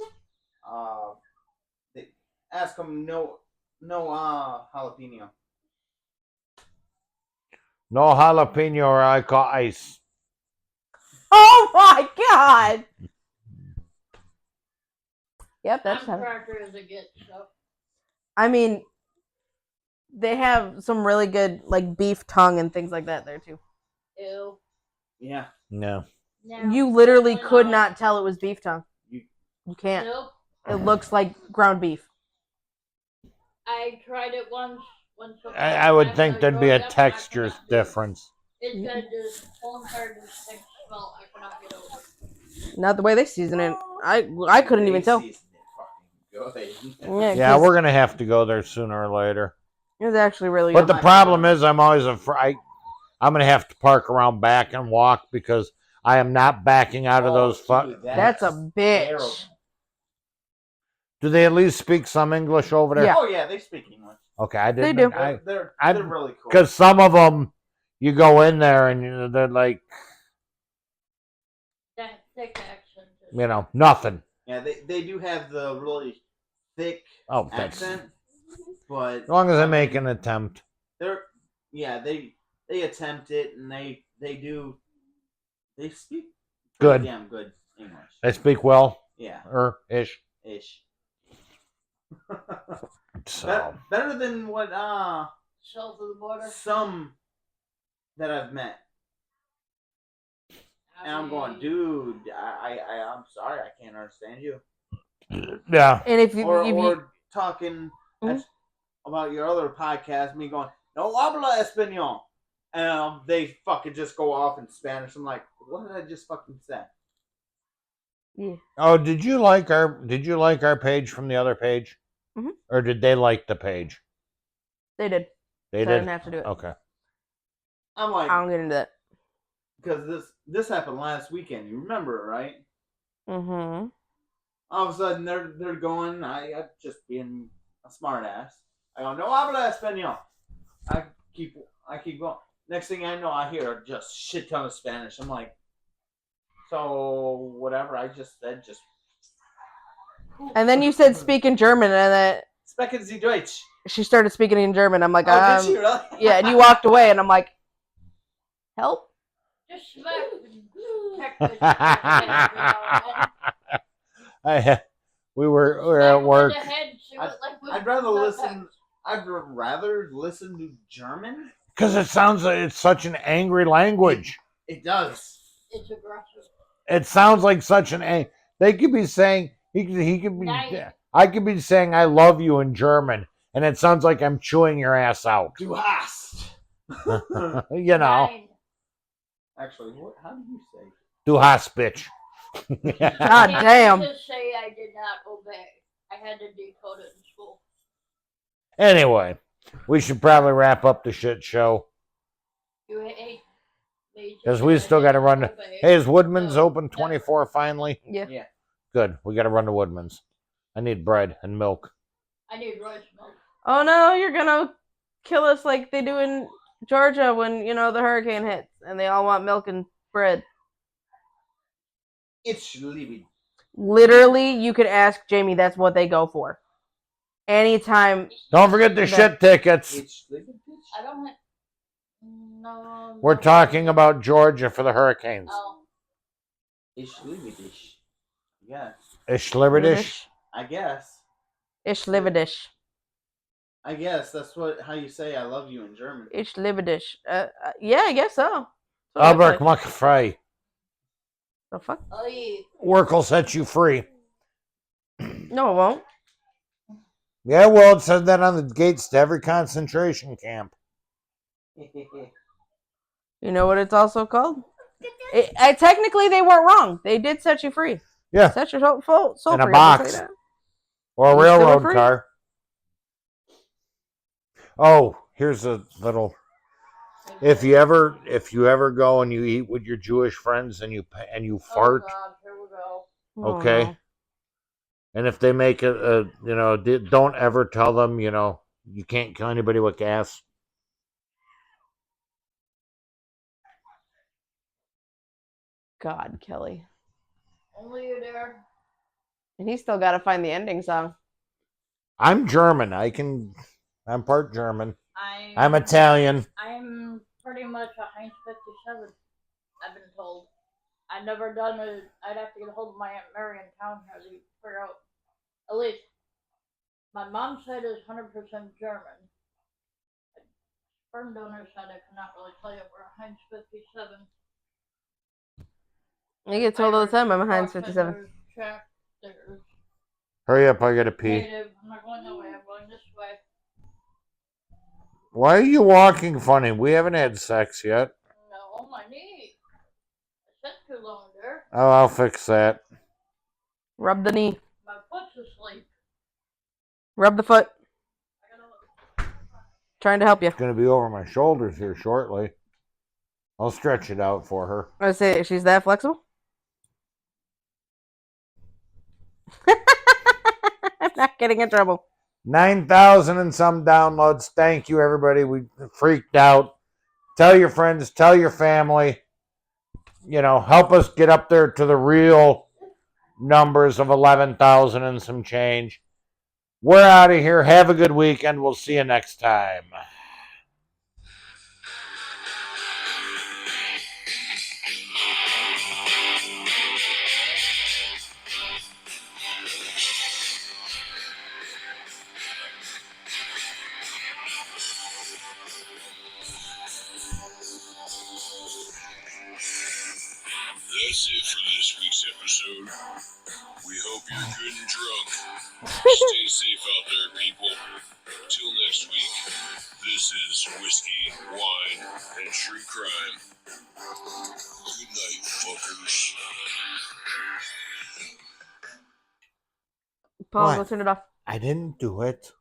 They ask them no jalapeno. No jalapeno or I call ice. oh my god. Yep, that's I'm how. cracker as it gets. So I mean, they have some really good like beef tongue and things like that there too. ew. Yeah. No. Now, You literally why could not tell it was beef tongue. You- You can't. Nope. It looks like ground beef. I tried it once. I would think there'd be a texture difference. It's got this whole entire distinct smell. I cannot get over. Not the way they season it. I couldn't even tell. They seasoned it fucking good. Yeah, Yeah, 'cause we're gonna have to go there sooner or later. it was actually really But good. the problem is, I'm always afraid. I'm gonna have to park around back and walk because I am not backing out of those. Dude, That's a terrible. bitch. Do they at least speak some English over there? Yeah. Oh yeah, they speak English. Okay, I didn't. do. They're I- really cool. Because some of them, you go in there and they're like, That thick accent. Is nothing. Yeah, they do have the really thick Oh, that's accent, but as long as I make an attempt. they attempt it and they speak Good. pretty damn good English. They speak well, Yeah, ish. ish. So Better than what south of the border. some that I've met. And I'm going, dude, I'm sorry, I can't understand you. yeah, And if you, Or talking Mhm. about your other podcast, me going, no habla español. And they fucking just go off in Spanish. I'm like, what did I just fucking say? Oh, did you like our page from the other page, Mhm. or did they like the page? they did. They So I did. didn't have to do it. Okay. I'm I like, don't get into that. because this happened last weekend. You remember, right? Mm-hmm. All of a sudden, they're going. I just being a smart ass. I go, no habla español. I keep going. Next thing I know, I hear just shit ton of Spanish. I'm like, so whatever I just said, just And then you said speak in German, and then sprechen Sie Deutsch. she started speaking in German. I'm like, Oh, did she really? yeah, and you walked away, and I'm like, help. Just smack the head, we were at work. I'd rather listen. I'd rather listen to German. Because it sounds like it's such an angry language. It does. It's aggressive. It sounds like such an. They could be saying he could be. Nice. I could be saying I love you in German, and it sounds like I'm chewing your ass out. Du hast. You know, 9. Actually, what? How do you say? du hast, bitch. God I damn. To say I did not obey. I had to decode it in school. Anyway, we should probably wrap up the shit show You hate me to because say we I still got to didn't run. obey. Hey, is Woodman's No, open 24 finally? Yeah. Yeah. Good. We got to run to Woodman's. I need bread and milk. I need rice milk. Oh no, you're gonna kill us like they do in Georgia when, you know, the hurricane hits and they all want milk and bread. It's living. Literally, you could ask Jamie, that's what they go for. Anytime. Don't forget the shit tickets. It's living, bitch. I don't have. No. We're no. talking about Georgia for the hurricanes. Oh. It's living, dish. Yeah, Ish Liberdish. I guess. Ich liebe dich. I guess that's how you say I love you in German. Ich liebe dich. Yeah, I guess so. Albert Muckfrey. The fuck? Oh, yeah. Work will set you free. No, it won't. Yeah, well, it said that on the gates to every concentration camp. You know what it's also called? Technically, they weren't wrong. They did set you free. Yeah. Set your soul In a free. box. Or a You still railroad free? car. Oh, here's a little. If you ever go and you eat with your Jewish friends and you fart, Oh, God, here we go. okay. no. And if they make don't ever tell them, you can't kill anybody with gas. God, Kelly. Only you there. And he's still got to find the ending song. I'm German. I'm part German. I'm Italian. I'm pretty much a Heinz 57. I've been told. I've never done it. I'd have to get a hold of my Aunt Mary in town here to figure out. At least my mom's side is 100% German. Sperm donor side, I cannot really tell you. We're a Heinz 57. I get told all the time I'm a Heinz Irish, 57. Bartenders, Czech, there's Hurry up, I gotta pee. native. I'm not going that way. I'm going this way. Why are you walking funny? We haven't had sex yet. No, my knee. I sat too long there. Oh, I'll fix that. Rub the knee. My foot's asleep. Rub the foot. I gotta look. Trying to help you. It's gonna be over my shoulders here shortly. I'll stretch it out for her. I say she's that flexible. I'm not getting in trouble. 9,000 and some downloads. Thank you, everybody. We freaked out. Tell your friends, tell your family. Help us get up there to the real numbers of 11,000 and some change. We're out of here. Have a good weekend. We'll see you next time. That's it for this week's episode. We hope you're good and drunk. Stay safe out there, people. Till next week, this is Whiskey, Wine, and True Crime. Good night, fuckers. Paul, What? go turn it off. I didn't do it.